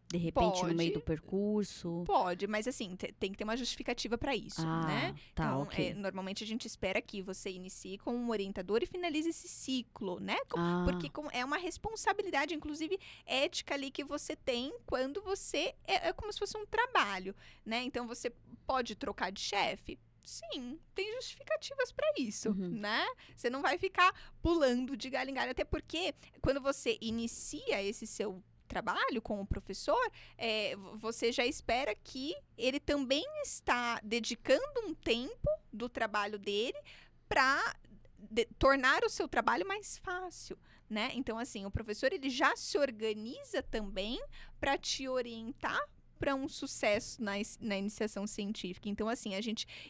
De repente, no meio do percurso? Pode, mas assim, tem que ter uma justificativa para isso, né? Tá, Então, ok. normalmente a gente espera que você inicie com um orientador e finalize esse ciclo, né? Porque é uma responsabilidade, inclusive, ética ali que você tem quando você... É como se fosse um trabalho, né? Então, você pode trocar de chefe? Sim, tem justificativas para isso, né? Você não vai ficar pulando de galho em galho, até porque quando você inicia esse seu trabalho com o professor, você já espera que ele também está dedicando um tempo do trabalho dele para tornar o seu trabalho mais fácil, né? Então, assim, o professor ele já se organiza também para te orientar para um sucesso na iniciação científica. Então, assim,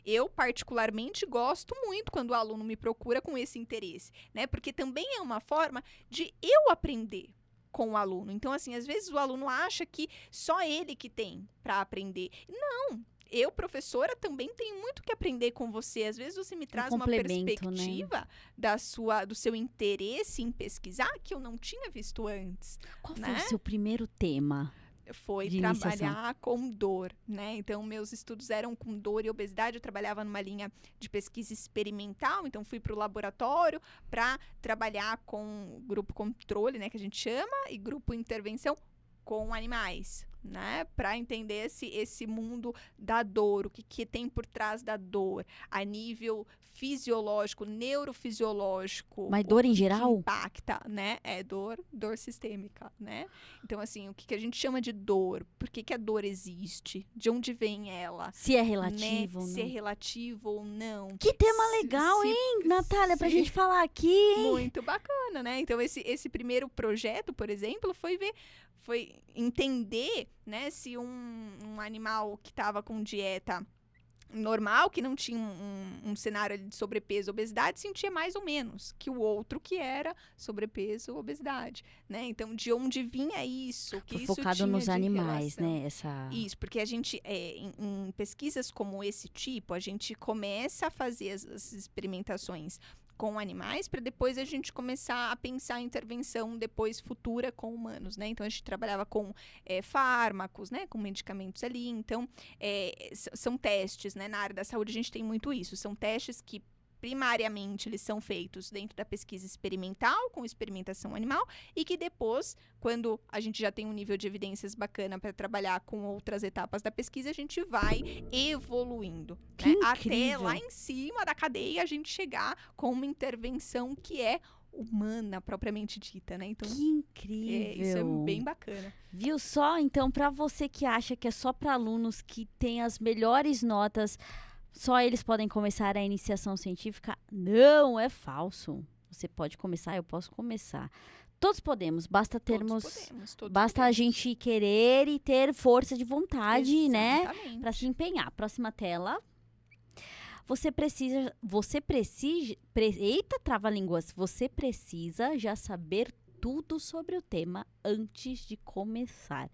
eu particularmente gosto muito quando o aluno me procura com esse interesse, né? Porque também é uma forma de eu aprender com o aluno. Então, assim, às vezes o aluno acha que só ele que tem para aprender. Não! Eu, professora, também tenho muito que aprender com você. Às vezes você me traz uma perspectiva, né, do seu interesse em pesquisar que eu não tinha visto antes. Qual né? foi o seu primeiro tema? Foi trabalhar com dor, né? Então, meus estudos eram com dor e obesidade. Eu trabalhava numa linha de pesquisa experimental. Então, fui para o laboratório para trabalhar com grupo controle, né? Que a gente chama, e grupo intervenção com animais, né? Para entender esse mundo da dor, o que tem por trás da dor, a nível fisiológico, neurofisiológico. Mas dor em que geral? Impacta, né? É dor sistêmica, né? Então, assim, o que a gente chama de dor? Por que a dor existe? De onde vem ela? Se é relativo, né? né? Se é relativo ou não. Que tema legal, hein, Natália, pra gente falar aqui, hein? Muito bacana, né? Então, esse primeiro projeto, por exemplo, foi entender, né, se um animal que estava com dieta normal, que não tinha um cenário de sobrepeso, obesidade, sentia mais ou menos que o outro que era sobrepeso, obesidade, né? Então, de onde vinha isso? Que Foi isso focado tinha nos de animais, relação. né? Isso, porque a gente, em pesquisas como esse tipo, a gente começa a fazer as experimentações com animais, para depois a gente começar a pensar em intervenção depois futura com humanos, né? Então, a gente trabalhava com fármacos, né? Com medicamentos ali. Então, são testes, né? Na área da saúde, a gente tem muito isso. São testes que, primariamente, eles são feitos dentro da pesquisa experimental, com experimentação animal, e que depois, quando a gente já tem um nível de evidências bacana para trabalhar com outras etapas da pesquisa, a gente vai evoluindo, né? Até lá em cima da cadeia a gente chegar com uma intervenção que é humana, propriamente dita, né? Então, que incrível! Isso é bem bacana. Viu só? Então, para você que acha que é só para alunos que têm as melhores notas, só eles podem começar a iniciação científica? Não, é falso. Você pode começar, eu posso começar. Todos podemos, basta termos, basta a gente querer e ter força de vontade, exatamente, né, para se empenhar. Próxima tela. Eita, trava-línguas. Você precisa já saber tudo sobre o tema antes de começar.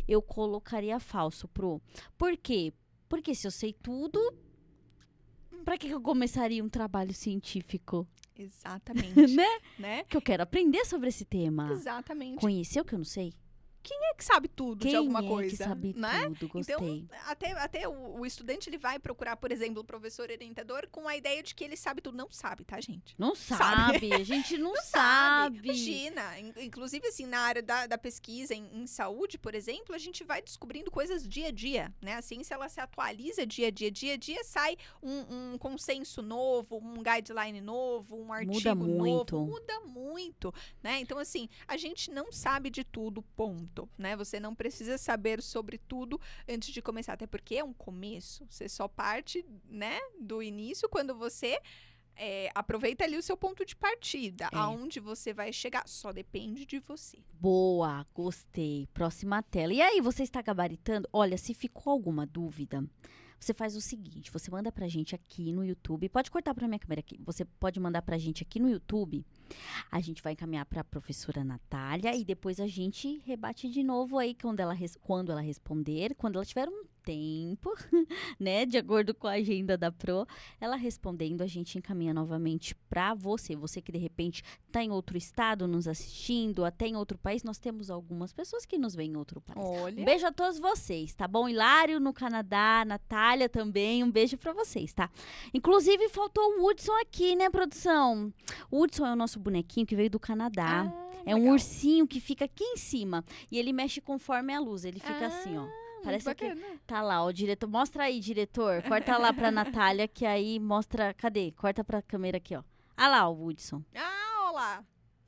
Eu colocaria falso, Pro. Por quê? Porque se eu sei tudo, para que eu começaria um trabalho científico? Exatamente. né? Que eu quero aprender sobre esse tema. Exatamente. Conhecer o que eu não sei? Quem é que sabe tudo de alguma coisa? Quem é que sabe né? tudo? Gostei. Então, até o estudante, ele vai procurar, por exemplo, o professor orientador com a ideia de que ele sabe tudo. Não sabe, tá, gente? Não sabe. A gente não sabe. Imagina. Inclusive, assim, na área da pesquisa em saúde, por exemplo, a gente vai descobrindo coisas dia a dia, né? A ciência, ela se atualiza dia a dia. Dia a dia sai um consenso novo, um guideline novo, um artigo novo. Muda muito, né? Então, assim, a gente não sabe de tudo, ponto. Né? Você não precisa saber sobre tudo antes de começar, até porque é um começo. Você só parte, né, do início quando você aproveita ali o seu ponto de partida. É. Aonde você vai chegar, só depende de você. Boa, gostei. Próxima tela. E aí, você está gabaritando? Olha, se ficou alguma dúvida, você faz o seguinte, você manda pra gente aqui no YouTube, pode cortar pra minha câmera aqui, você pode mandar pra gente aqui no YouTube, a gente vai encaminhar pra professora Natália e depois a gente rebate de novo aí quando ela responder, quando ela tiver um tempo, né, de acordo com a agenda da Pro, ela respondendo, a gente encaminha novamente pra você que de repente tá em outro estado nos assistindo, até em outro país, nós temos algumas pessoas que nos veem em outro país. Olha. Um beijo a todos vocês, tá bom? Hilário no Canadá, Natália também, um beijo pra vocês, tá? Inclusive, faltou o Hudson aqui, né, produção? O Hudson é o nosso bonequinho que veio do Canadá. É um legal. ursinho que fica aqui em cima. E ele mexe conforme a luz, ele fica assim, ó. Parece que tá lá, o diretor. Mostra aí, diretor. Corta lá pra Natália, que aí mostra... Cadê? Corta pra câmera aqui, ó. Ah lá, o Hudson. Olha lá.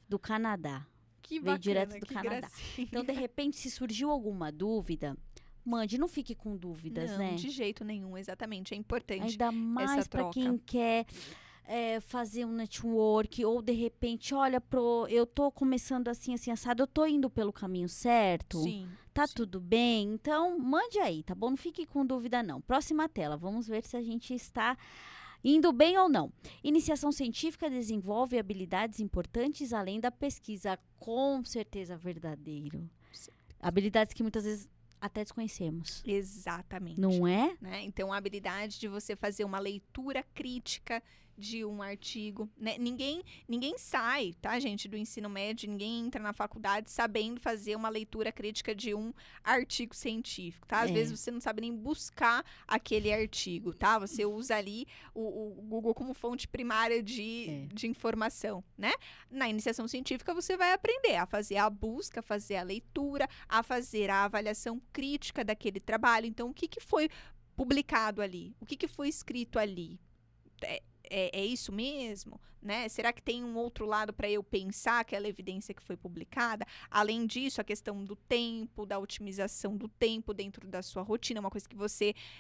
Do Canadá. Que Veio bacana, direto do que Canadá. gracinha. Então, de repente, se surgiu alguma dúvida, mande, não fique com dúvidas, Não, né? de jeito nenhum, exatamente. É importante Ainda mais para troca. quem quer fazer um network ou, de repente, olha, eu tô começando assim, assim, assado, eu tô indo pelo caminho certo? Sim. Tá sim. tudo bem? Então, mande aí, tá bom? Não fique com dúvida, não. Próxima tela, vamos ver se a gente está indo bem ou não. Iniciação científica desenvolve habilidades importantes além da pesquisa. Com certeza verdadeiro. Habilidades que muitas vezes até desconhecemos. Exatamente. Não é? Né? Então, a habilidade de você fazer uma leitura crítica de um artigo, né? Ninguém sai, tá, gente, do ensino médio, ninguém entra na faculdade sabendo fazer uma leitura crítica de um artigo científico, tá? Às vezes você não sabe nem buscar aquele artigo, tá? Você usa ali o Google como fonte primária de informação, né? Na iniciação científica você vai aprender a fazer a busca, a fazer a leitura, a fazer a avaliação crítica daquele trabalho. Então, o que foi publicado ali? O que foi escrito ali? É isso mesmo, né? Será que tem um outro lado para eu pensar aquela evidência que foi publicada? Além disso, a questão do tempo, da otimização do tempo dentro da sua rotina, uma coisa que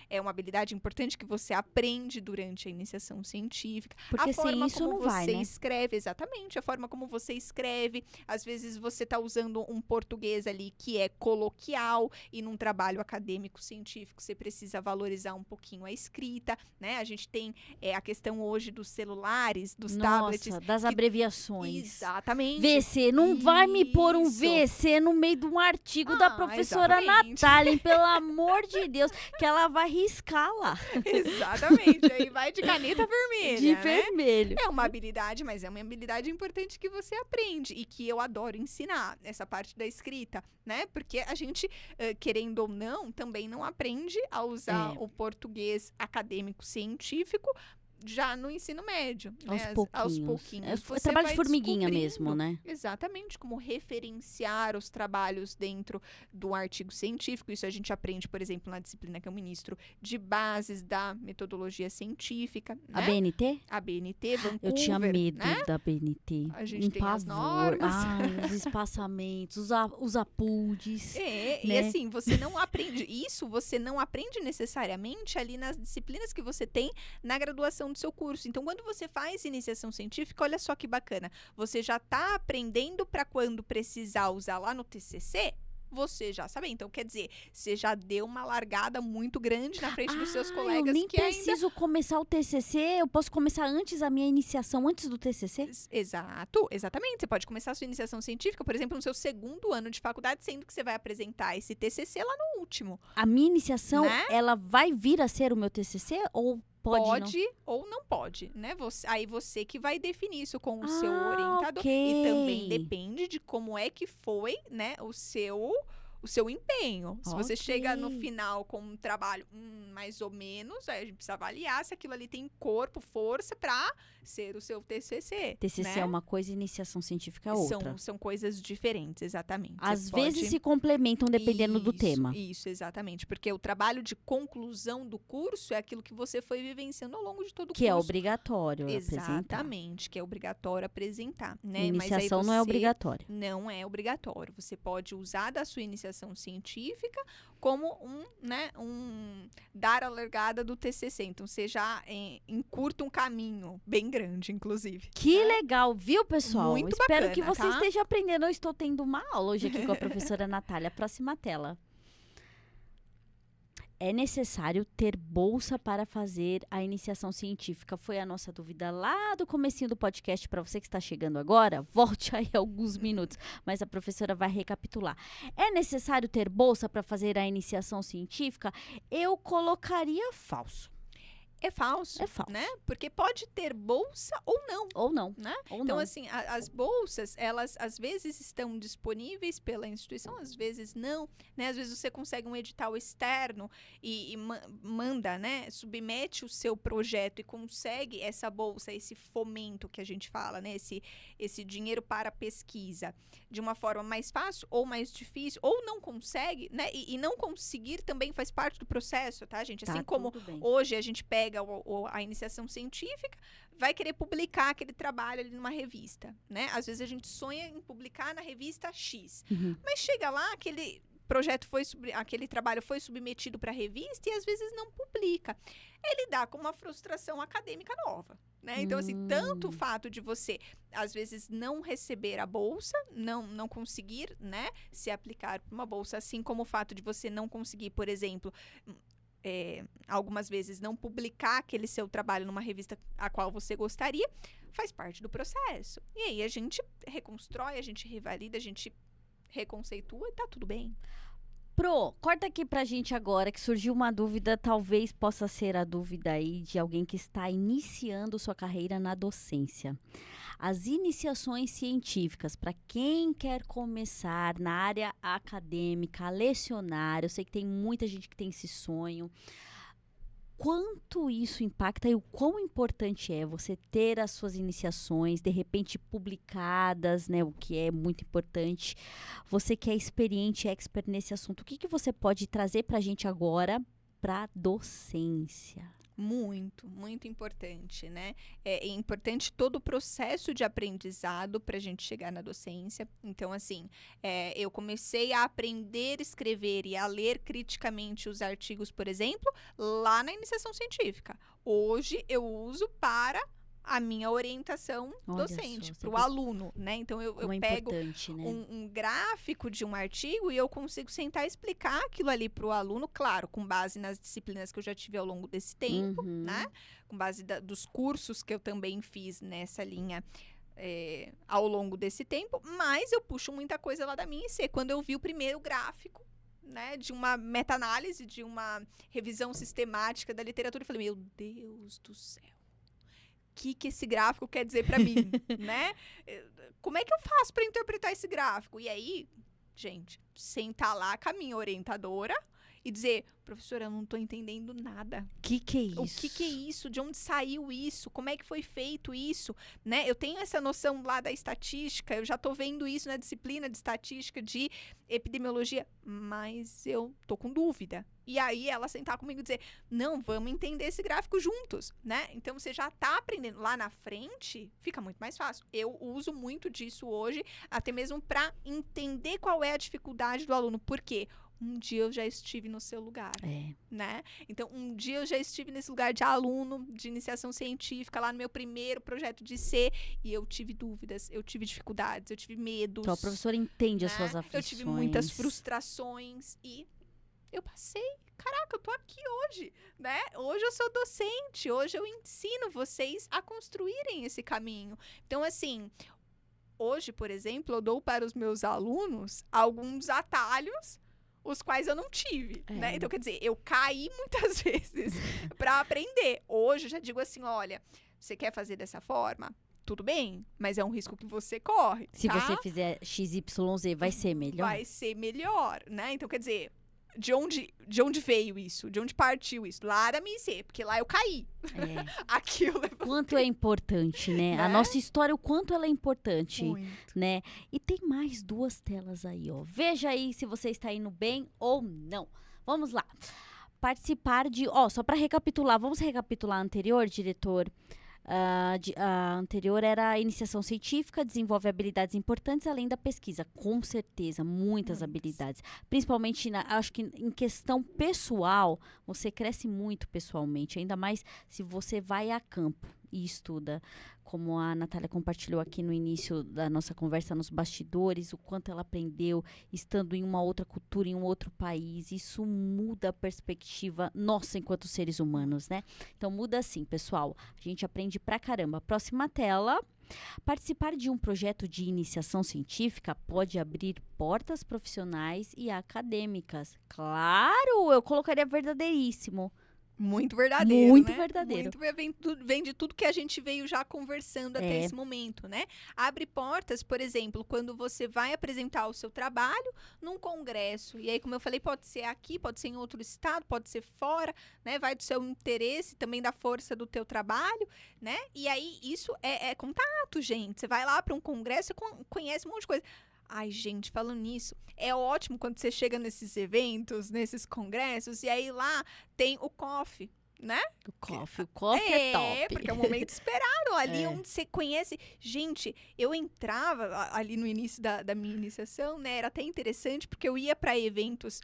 é uma habilidade importante que você aprende durante a iniciação científica. Porque a forma sem isso como não você vai, né? escreve, exatamente, a forma como você escreve. Às vezes você está usando um português ali que é coloquial e num trabalho acadêmico científico você precisa valorizar um pouquinho a escrita, né? A gente tem a questão hoje dos celulares, dos tablets. Das abreviações. Exatamente. VC, não vai me pôr um Isso. VC no meio de um artigo da professora exatamente. Natália, hein? Pelo amor de Deus, que ela vai riscar lá. Exatamente. Aí vai de caneta vermelha, De né? vermelho. É uma habilidade, mas é uma habilidade importante que você aprende e que eu adoro ensinar, essa parte da escrita, né? Porque a gente, querendo ou não, também não aprende a usar o português acadêmico científico já no ensino médio, Aos né? pouquinhos. Você É trabalho vai de formiguinha descobrindo, mesmo, né? Exatamente, como referenciar os trabalhos dentro do artigo científico. Isso a gente aprende, por exemplo, na disciplina que eu ministro, de bases da metodologia científica, né? A BNT? A BNT, Vancouver, Eu tinha medo né? da BNT. A gente tem as pavor. normas. Ai, os espaçamentos, os apudes. E né? assim, você não aprende isso, você não aprende necessariamente ali nas disciplinas que você tem na graduação do seu curso. Então, quando você faz iniciação científica, olha só que bacana, você já está aprendendo para quando precisar usar lá no TCC, você já sabe. Então, quer dizer, você já deu uma largada muito grande na frente dos seus colegas eu nem que ainda... preciso começar o TCC, eu posso começar antes a minha iniciação, antes do TCC? Exatamente. Você pode começar a sua iniciação científica, por exemplo, no seu segundo ano de faculdade, sendo que você vai apresentar esse TCC lá no último. A minha iniciação, Né? ela vai vir a ser o meu TCC ou pode não? Ou não pode, né? Aí você que vai definir isso com o seu orientador. ok. E também depende de como é que foi, né, o seu empenho. Se você chega no final com um trabalho mais ou menos, aí a gente precisa avaliar se aquilo ali tem corpo, força para ser o seu TCC. TCC né? é uma coisa e iniciação científica é outra. São coisas diferentes, exatamente. Às Você vezes pode- se complementam dependendo do tema. Isso, exatamente. Porque o trabalho de conclusão do curso é aquilo que você foi vivenciando ao longo de todo o Que é curso. obrigatório apresentar. Exatamente, que é obrigatório apresentar, né? Iniciação Mas aí não é você obrigatória. não é obrigatório. Você pode usar da sua iniciação iniciação científica, como um dar a largada do TCC. Então, você já encurta um caminho bem grande, inclusive. Que legal, viu, pessoal? Muito Espero bacana, que você tá? esteja aprendendo. Eu estou tendo uma aula hoje aqui com a professora Natália. Próxima tela. É necessário ter bolsa para fazer a iniciação científica? Foi a nossa dúvida lá do comecinho do podcast. Para você que está chegando agora, volte aí alguns minutos. Mas a professora vai recapitular. É necessário ter bolsa para fazer a iniciação científica? Eu colocaria falso. É falso, É falso. né? Porque pode ter bolsa ou não. Ou não. Né? Ou Então, não. assim, as bolsas, elas às vezes estão disponíveis pela instituição, às vezes não, né? Às vezes você consegue um edital externo e manda, né? Submete o seu projeto e consegue essa bolsa, esse fomento que a gente fala, né? Esse dinheiro para pesquisa de uma forma mais fácil ou mais difícil, ou não consegue, né? E não conseguir também faz parte do processo, tá, gente? Assim como hoje a gente pega a iniciação científica, vai querer publicar aquele trabalho ali numa revista, né? Às vezes a gente sonha em publicar na revista X, mas chega lá, aquele aquele trabalho foi submetido para a revista e às vezes não publica. Ele dá com uma frustração acadêmica nova, né? Então, assim, tanto o fato de você, às vezes, não receber a bolsa, não conseguir, né, se aplicar para uma bolsa, assim como o fato de você não conseguir, por exemplo, algumas vezes não publicar aquele seu trabalho numa revista a qual você gostaria, faz parte do processo. E aí a gente reconstrói, a gente revalida, a gente reconceitua e tá tudo bem. Pro, corta aqui pra gente agora que surgiu uma dúvida, talvez possa ser a dúvida aí de alguém que está iniciando sua carreira na docência. As iniciações científicas, para quem quer começar na área acadêmica, a lecionar, eu sei que tem muita gente que tem esse sonho. Quanto isso impacta e o quão importante é você ter as suas iniciações, de repente publicadas, né, o que é muito importante. Você que é experiente, expert nesse assunto, o que você pode trazer para a gente agora para docência? Muito, muito importante, né? É importante todo o processo de aprendizado para a gente chegar na docência. Então, assim, eu comecei a aprender a escrever e a ler criticamente os artigos, por exemplo, lá na iniciação científica. Hoje eu uso para a minha orientação docente, para o aluno, né? Então, eu pego né? um gráfico de um artigo e eu consigo sentar e explicar aquilo ali para o aluno, claro, com base nas disciplinas que eu já tive ao longo desse tempo, né? Com base dos cursos que eu também fiz nessa linha ao longo desse tempo, mas eu puxo muita coisa lá da minha IC. Quando eu vi o primeiro gráfico, né, de uma meta-análise, de uma revisão sistemática da literatura, eu falei, meu Deus do céu. O que esse gráfico quer dizer para mim, né? Como é que eu faço para interpretar esse gráfico? E aí, gente, sentar lá com a minha orientadora e dizer, professora, eu não estou entendendo nada. O que é isso? O que é isso? De onde saiu isso? Como é que foi feito isso? Né? Eu tenho essa noção lá da estatística, eu já estou vendo isso na disciplina de estatística, de epidemiologia, mas eu tô com dúvida. E aí ela sentar comigo e dizer, não, vamos entender esse gráfico juntos, né? Então você já está aprendendo. Lá na frente, fica muito mais fácil. Eu uso muito disso hoje, até mesmo para entender qual é a dificuldade do aluno. Por quê? Um dia eu já estive no seu lugar, né? Então, um dia eu já estive nesse lugar de aluno, de iniciação científica, lá no meu primeiro projeto de C, e eu tive dúvidas, eu tive dificuldades, eu tive medos. Então, a professora entende, né, as suas aflições. Eu tive muitas frustrações e eu passei. Caraca, eu tô aqui hoje, né? Hoje eu sou docente, hoje eu ensino vocês a construírem esse caminho. Então, assim, hoje, por exemplo, eu dou para os meus alunos alguns atalhos os quais eu não tive, né? Então, quer dizer, eu caí muitas vezes para aprender. Hoje eu já digo assim, olha, você quer fazer dessa forma? Tudo bem, mas é um risco que você corre, Se tá? você fizer XYZ, vai ser melhor? Vai ser melhor, né? Então, quer dizer, de onde veio isso? De onde partiu isso? Lá da minha IC, porque lá eu caí. Aqui eu levantei. Quanto é importante, né? A nossa história, o quanto ela é importante, muito, né? E tem mais 2 telas aí, ó. Veja aí se você está indo bem ou não. Vamos lá. Participar de... Ó, só para recapitular. Vamos recapitular a anterior, diretor? A anterior era a iniciação científica, desenvolve habilidades importantes além da pesquisa. Com certeza, muitas habilidades. Principalmente, acho que em questão pessoal, você cresce muito pessoalmente. Ainda mais se você vai a campo e estuda. Como a Natália compartilhou aqui no início da nossa conversa nos bastidores, o quanto ela aprendeu estando em uma outra cultura, em um outro país. Isso muda a perspectiva nossa enquanto seres humanos, né? Então muda assim, pessoal. A gente aprende pra caramba. Próxima tela. Participar de um projeto de iniciação científica pode abrir portas profissionais e acadêmicas. Claro, eu colocaria verdadeiríssimo. Muito verdadeiro, Muito né? verdadeiro. Vem de tudo que a gente veio já conversando até É. esse momento, né? Abre portas, por exemplo, quando você vai apresentar o seu trabalho num congresso. E aí, como eu falei, pode ser aqui, pode ser em outro estado, pode ser fora, né? Vai do seu interesse, também da força do teu trabalho, né? E aí, isso é contato, gente. Você vai lá para um congresso, você conhece um monte de coisa. Ai, gente, falando nisso, é ótimo quando você chega nesses eventos, nesses congressos, e aí lá tem o coffee, né? O coffee é top. Porque é o momento esperado, ali É. onde você conhece. Gente, eu entrava ali no início da minha iniciação, né? Era até interessante, porque eu ia para eventos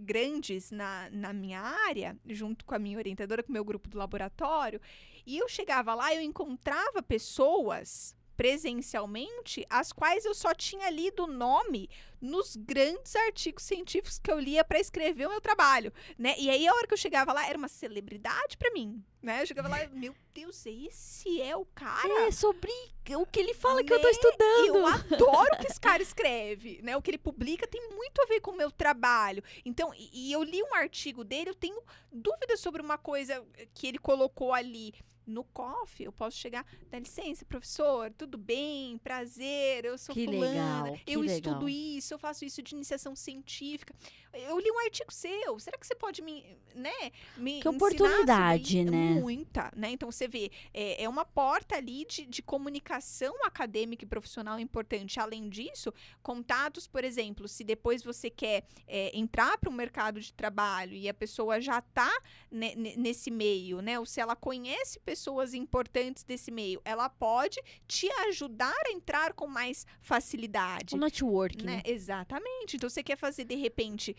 grandes na minha área, junto com a minha orientadora, com o meu grupo do laboratório, e eu chegava lá e eu encontrava pessoas presencialmente, as quais eu só tinha lido o nome nos grandes artigos científicos que eu lia para escrever o meu trabalho, né? E aí, a hora que eu chegava lá, era uma celebridade para mim, né? Eu chegava lá, meu Deus, esse é o cara? É sobre o que ele fala que eu tô estudando. Eu adoro o que esse cara escreve, né? O que ele publica tem muito a ver com o meu trabalho. Então, e eu li um artigo dele, eu tenho dúvidas sobre uma coisa que ele colocou ali. No coffee, eu posso chegar, dá licença, professor, tudo bem, prazer, eu sou Que fulana, legal, que eu legal. estudo isso, eu faço isso de iniciação científica. Eu li um artigo seu, será que você pode me Que ensinar oportunidade, sobre né? Muita, né? Então, você vê, é uma porta ali de comunicação acadêmica e profissional importante. Além disso, contatos, por exemplo, se depois você quer entrar para o mercado de trabalho e a pessoa já está nesse meio, né? Ou se ela conhece pessoas importantes desse meio, ela pode te ajudar a entrar com mais facilidade. O networking, né? Exatamente. Então, você quer fazer, de repente,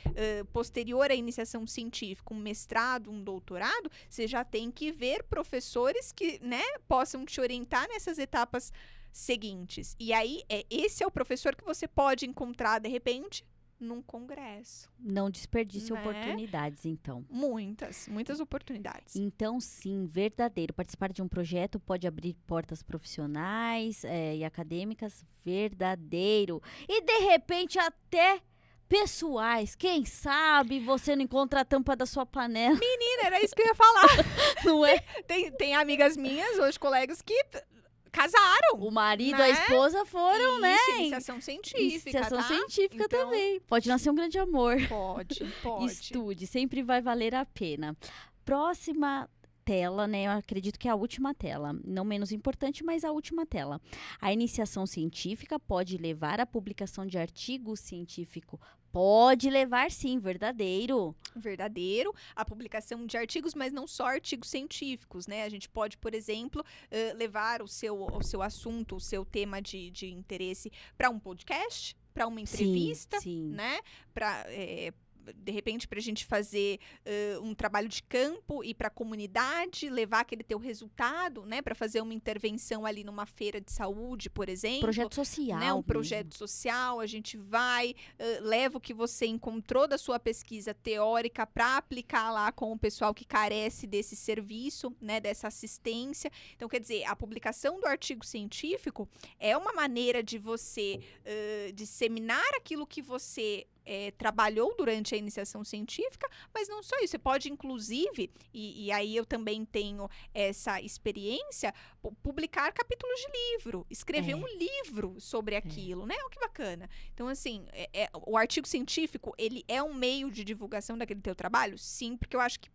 posterior à iniciação científica, um mestrado, um doutorado, você já tem que ver professores que, né, possam te orientar nessas etapas seguintes. E aí, esse é o professor que você pode encontrar, de repente, num congresso. Não desperdice Né? oportunidades, então. Muitas oportunidades. Então, sim, verdadeiro. Participar de um projeto pode abrir portas profissionais e acadêmicas. Verdadeiro. E, de repente, até pessoais. Quem sabe você não encontra a tampa da sua panela, Menina, era isso que eu ia falar. não é? Tem amigas minhas, hoje colegas, que casaram. O marido e Né? a esposa foram, né? Isso, iniciação científica, Iniciação tá? científica Então, também. Pode nascer um grande amor. Pode. Estude, sempre vai valer a pena. Próxima tela, né? Eu acredito que é a última tela. Não menos importante, mas a última tela. A iniciação científica pode levar à publicação de artigo científico. Pode levar, sim, verdadeiro. Verdadeiro, a publicação de artigos, mas não só artigos científicos, né? A gente pode, por exemplo, levar o seu assunto, o seu tema de interesse para um podcast, para uma entrevista, sim. né? Para de repente, para a gente fazer um trabalho de campo e para a comunidade, levar aquele teu resultado, né? Para fazer uma intervenção ali numa feira de saúde, por exemplo. Projeto social. Né, um mesmo. projeto social, a gente vai, leva o que você encontrou da sua pesquisa teórica para aplicar lá com o pessoal que carece desse serviço, né, dessa assistência. Então, quer dizer, a publicação do artigo científico é uma maneira de você disseminar aquilo que você trabalhou durante a iniciação científica, mas não só isso, você pode inclusive, e aí eu também tenho essa experiência, publicar capítulos de livro, escrever um livro sobre aquilo, né? Olha que bacana. Então, assim, o artigo científico, ele é um meio de divulgação daquele teu trabalho? Sim, porque eu acho que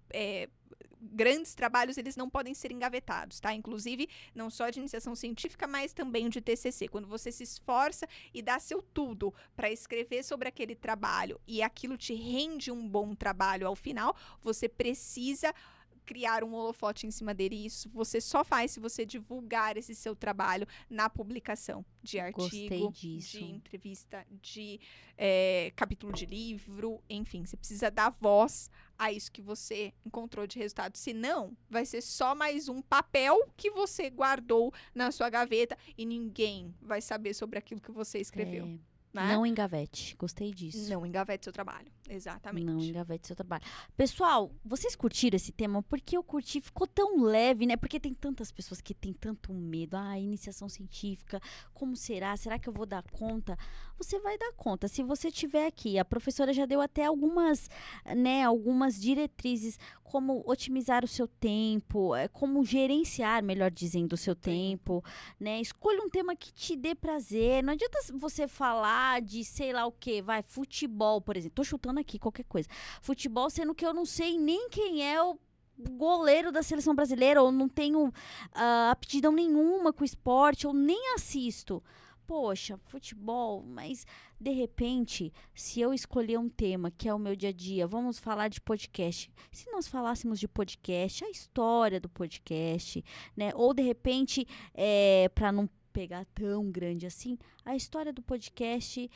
grandes trabalhos, eles não podem ser engavetados, tá? Inclusive, não só de iniciação científica, mas também de TCC. Quando você se esforça e dá seu tudo para escrever sobre aquele trabalho e aquilo te rende um bom trabalho ao final, você precisa criar um holofote em cima dele. Isso você só faz se você divulgar esse seu trabalho na publicação de artigo, de entrevista, de capítulo de livro, enfim. Você precisa dar voz a isso que você encontrou de resultado. Senão, vai ser só mais um papel que você guardou na sua gaveta e ninguém vai saber sobre aquilo que você escreveu. Né? Não engavete. Gostei disso. Não engavete seu trabalho. Exatamente. Não engavete seu trabalho. Pessoal, vocês curtiram esse tema? Porque eu curti, ficou tão leve, né? Porque tem tantas pessoas que têm tanto medo. Iniciação científica, como será? Será que eu vou dar conta? Você vai dar conta. Se você estiver aqui, a professora já deu até algumas diretrizes, como otimizar o seu tempo, como gerenciar, melhor dizendo, o seu tempo, né? Escolha um tema que te dê prazer. Não adianta você falar de sei lá o quê, futebol, por exemplo. Tô chutando aqui qualquer coisa. Futebol, sendo que eu não sei nem quem é o goleiro da seleção brasileira, ou não tenho aptidão nenhuma com o esporte, ou nem assisto. Poxa, futebol, mas de repente, se eu escolher um tema que é o meu dia a dia, vamos falar de podcast. Se nós falássemos de podcast, a história do podcast, né? Ou de repente, para não pegar tão grande assim, a história do podcast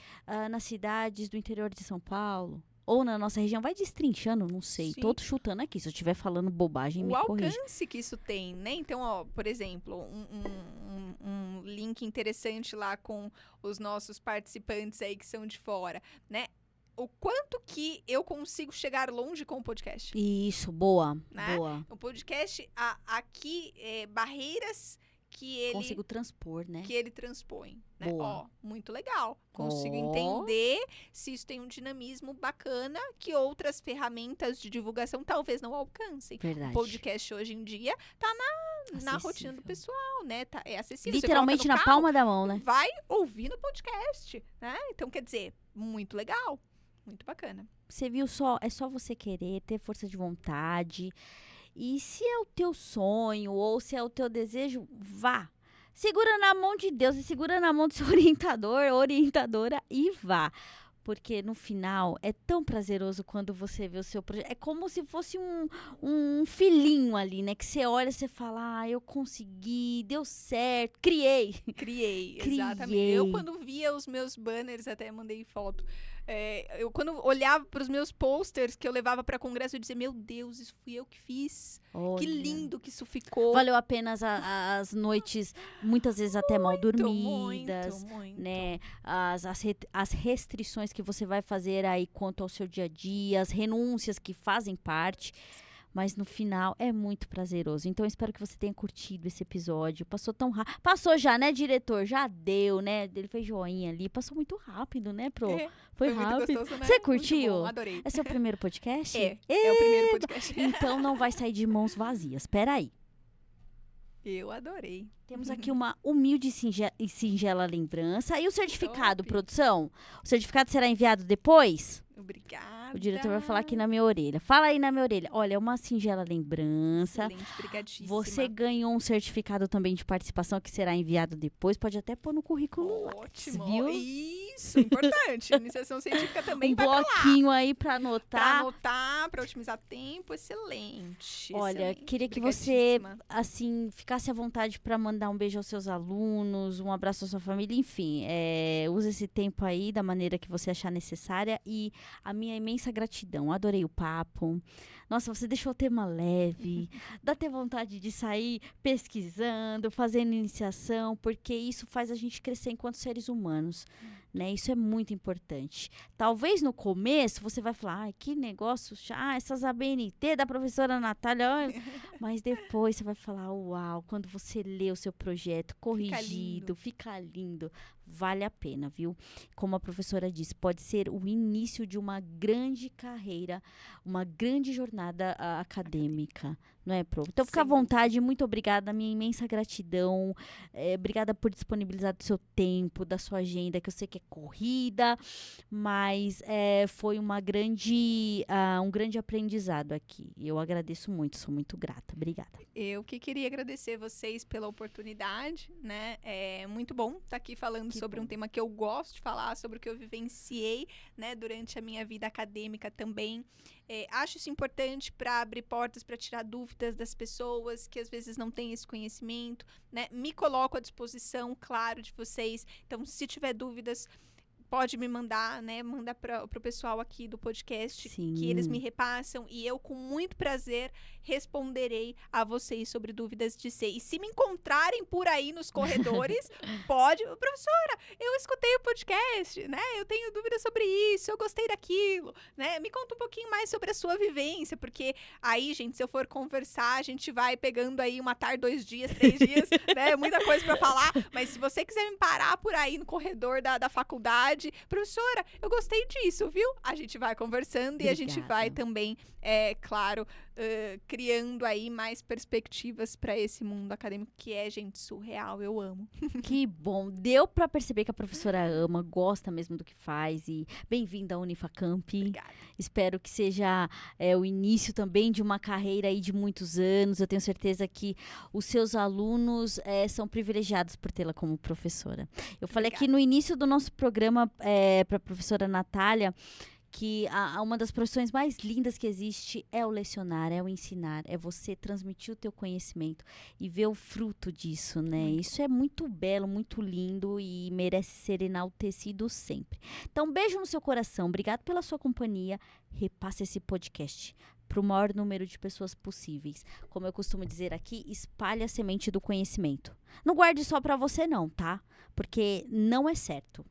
nas cidades do interior de São Paulo. Ou na nossa região, vai destrinchando, não sei. Sim. Tô chutando aqui, se eu estiver falando bobagem, me corrija. O alcance que isso tem, né? Então, por exemplo, um link interessante lá com os nossos participantes aí que são de fora, né? O quanto que eu consigo chegar longe com o podcast. Isso, boa, né? boa. O podcast, aqui, barreiras que ele... Consigo transpor, né? Que ele transpõe, né? Boa. Muito legal. Consigo entender se isso tem um dinamismo bacana que outras ferramentas de divulgação talvez não alcancem. Verdade. O podcast hoje em dia tá na rotina do pessoal, né? É acessível. Literalmente na palma da mão, né? Vai ouvir no podcast, né? Então, quer dizer, muito legal. Muito bacana. Você viu só? É só você querer, ter força de vontade. E se é o teu sonho ou se é o teu desejo, vá. Segura na mão de Deus e segura na mão do seu orientador, orientadora e vá. Porque no final é tão prazeroso quando você vê o seu projeto. É como se fosse um filhinho ali, né? Que você olha e você fala, eu consegui, deu certo, criei. Criei, exatamente. Eu quando via os meus banners, até mandei foto. Eu quando olhava para os meus posters que eu levava para congresso, eu dizia, meu Deus, isso fui eu que fiz. Olha. Que lindo que isso ficou. Valeu a pena as noites, muitas vezes até mal dormidas, muito. Né? As restrições que você vai fazer aí quanto ao seu dia a dia, as renúncias que fazem parte. Mas no final é muito prazeroso. Então eu espero que você tenha curtido esse episódio. Passou tão rápido. Passou já, né, diretor? Já deu, né? Ele fez joinha ali. Passou muito rápido, né, Pro? Foi rápido. Muito gostoso, né? Você curtiu? Muito bom, adorei. Esse é o primeiro podcast? É o primeiro podcast. Então não vai sair de mãos vazias. Espera aí. Eu adorei. Temos aqui uma humilde e singela lembrança. E o certificado, produção? O certificado será enviado depois? Obrigada. O diretor vai falar aqui na minha orelha. Fala aí na minha orelha. Olha, é uma singela lembrança. Excelente, brigadíssima. Você ganhou um certificado também de participação que será enviado depois. Pode até pôr no currículo. Ótimo. Viu? Isso, importante. A iniciação científica também vai bloquinho aí pra anotar. Pra anotar, pra otimizar tempo. Excelente. Olha, excelente, queria que você, assim, ficasse à vontade pra mandar um beijo aos seus alunos, um abraço à sua família, enfim. Use esse tempo aí da maneira que você achar necessária e a minha imensa gratidão. Adorei o papo. Nossa, você deixou o tema leve. Dá até vontade de sair pesquisando, fazendo iniciação, porque isso faz a gente crescer enquanto seres humanos. Né? Isso é muito importante. Talvez no começo você vai falar, que negócio, essas ABNT da professora Natália. Mas depois você vai falar, uau, quando você lê o seu projeto corrigido, fica lindo. Vale a pena, viu? Como a professora disse, pode ser o início de uma grande carreira, uma grande jornada acadêmica, não é, Pro? Então, fica à vontade, muito obrigada, minha imensa gratidão, obrigada por disponibilizar do seu tempo, da sua agenda, que eu sei que é corrida, mas foi um grande aprendizado aqui. Eu agradeço muito, sou muito grata, obrigada. Eu que queria agradecer vocês pela oportunidade, né? É muito bom estar aqui falando sobre um tema que eu gosto de falar, sobre o que eu vivenciei, né, durante a minha vida acadêmica também. Acho isso importante para abrir portas, para tirar dúvidas das pessoas que às vezes não têm esse conhecimento, né? Me coloco à disposição, claro, de vocês. Então, se tiver dúvidas, pode me mandar, né? Manda para o pessoal aqui do podcast, Sim. que eles me repassam e eu, com muito prazer, responderei a vocês sobre dúvidas de ser. E se me encontrarem por aí nos corredores, pode... Professora, eu escutei o podcast, né? Eu tenho dúvidas sobre isso, eu gostei daquilo, né? Me conta um pouquinho mais sobre a sua vivência, porque aí, gente, se eu for conversar, a gente vai pegando aí uma tarde, 2 dias, 3 dias, né? Muita coisa para falar, mas se você quiser me parar por aí no corredor da faculdade, professora, eu gostei disso, viu? A gente vai conversando. Obrigada. E a gente vai também, claro, criando aí mais perspectivas para esse mundo acadêmico que é, gente, surreal. Eu amo. Que bom. Deu para perceber que a professora ama, gosta mesmo do que faz. E bem-vinda à Unifacamp. Obrigada. Espero que seja o início também de uma carreira aí de muitos anos. Eu tenho certeza que os seus alunos são privilegiados por tê-la como professora. Eu falei aqui no início do nosso programa para a professora Natália que uma das profissões mais lindas que existe é o lecionar, é o ensinar, é você transmitir o teu conhecimento e ver o fruto disso, né? Isso é muito belo, muito lindo e merece ser enaltecido sempre. Então, beijo no seu coração, obrigado pela sua companhia, repasse esse podcast para o maior número de pessoas possíveis. Como eu costumo dizer aqui, espalhe a semente do conhecimento. Não guarde só para você não, tá? Porque não é certo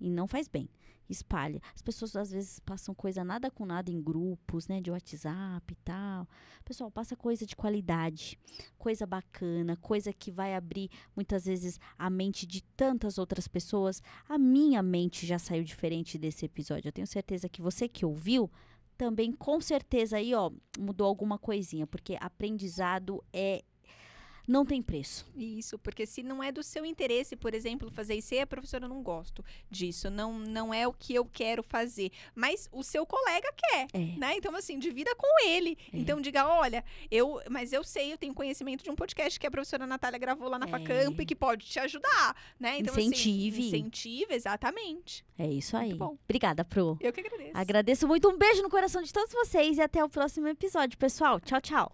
e não faz bem. Espalha. As pessoas às vezes passam coisa nada com nada em grupos, né, de WhatsApp e tal. Pessoal, passa coisa de qualidade, coisa bacana, coisa que vai abrir muitas vezes a mente de tantas outras pessoas. A minha mente já saiu diferente desse episódio. Eu tenho certeza que você que ouviu também com certeza aí, mudou alguma coisinha, porque aprendizado não tem preço. Isso, porque se não é do seu interesse, por exemplo, fazer isso, a professora, eu não gosto disso, não é o que eu quero fazer, mas o seu colega quer, né? Então, assim, divida com ele. Então, diga, olha, eu tenho conhecimento de um podcast que a professora Natália gravou lá na Facamp, que pode te ajudar, né? Então, incentive. Assim, incentive, exatamente. É isso aí. Muito bom. Obrigada, Pro. Eu que agradeço. Agradeço muito, um beijo no coração de todos vocês e até o próximo episódio, pessoal. Tchau, tchau.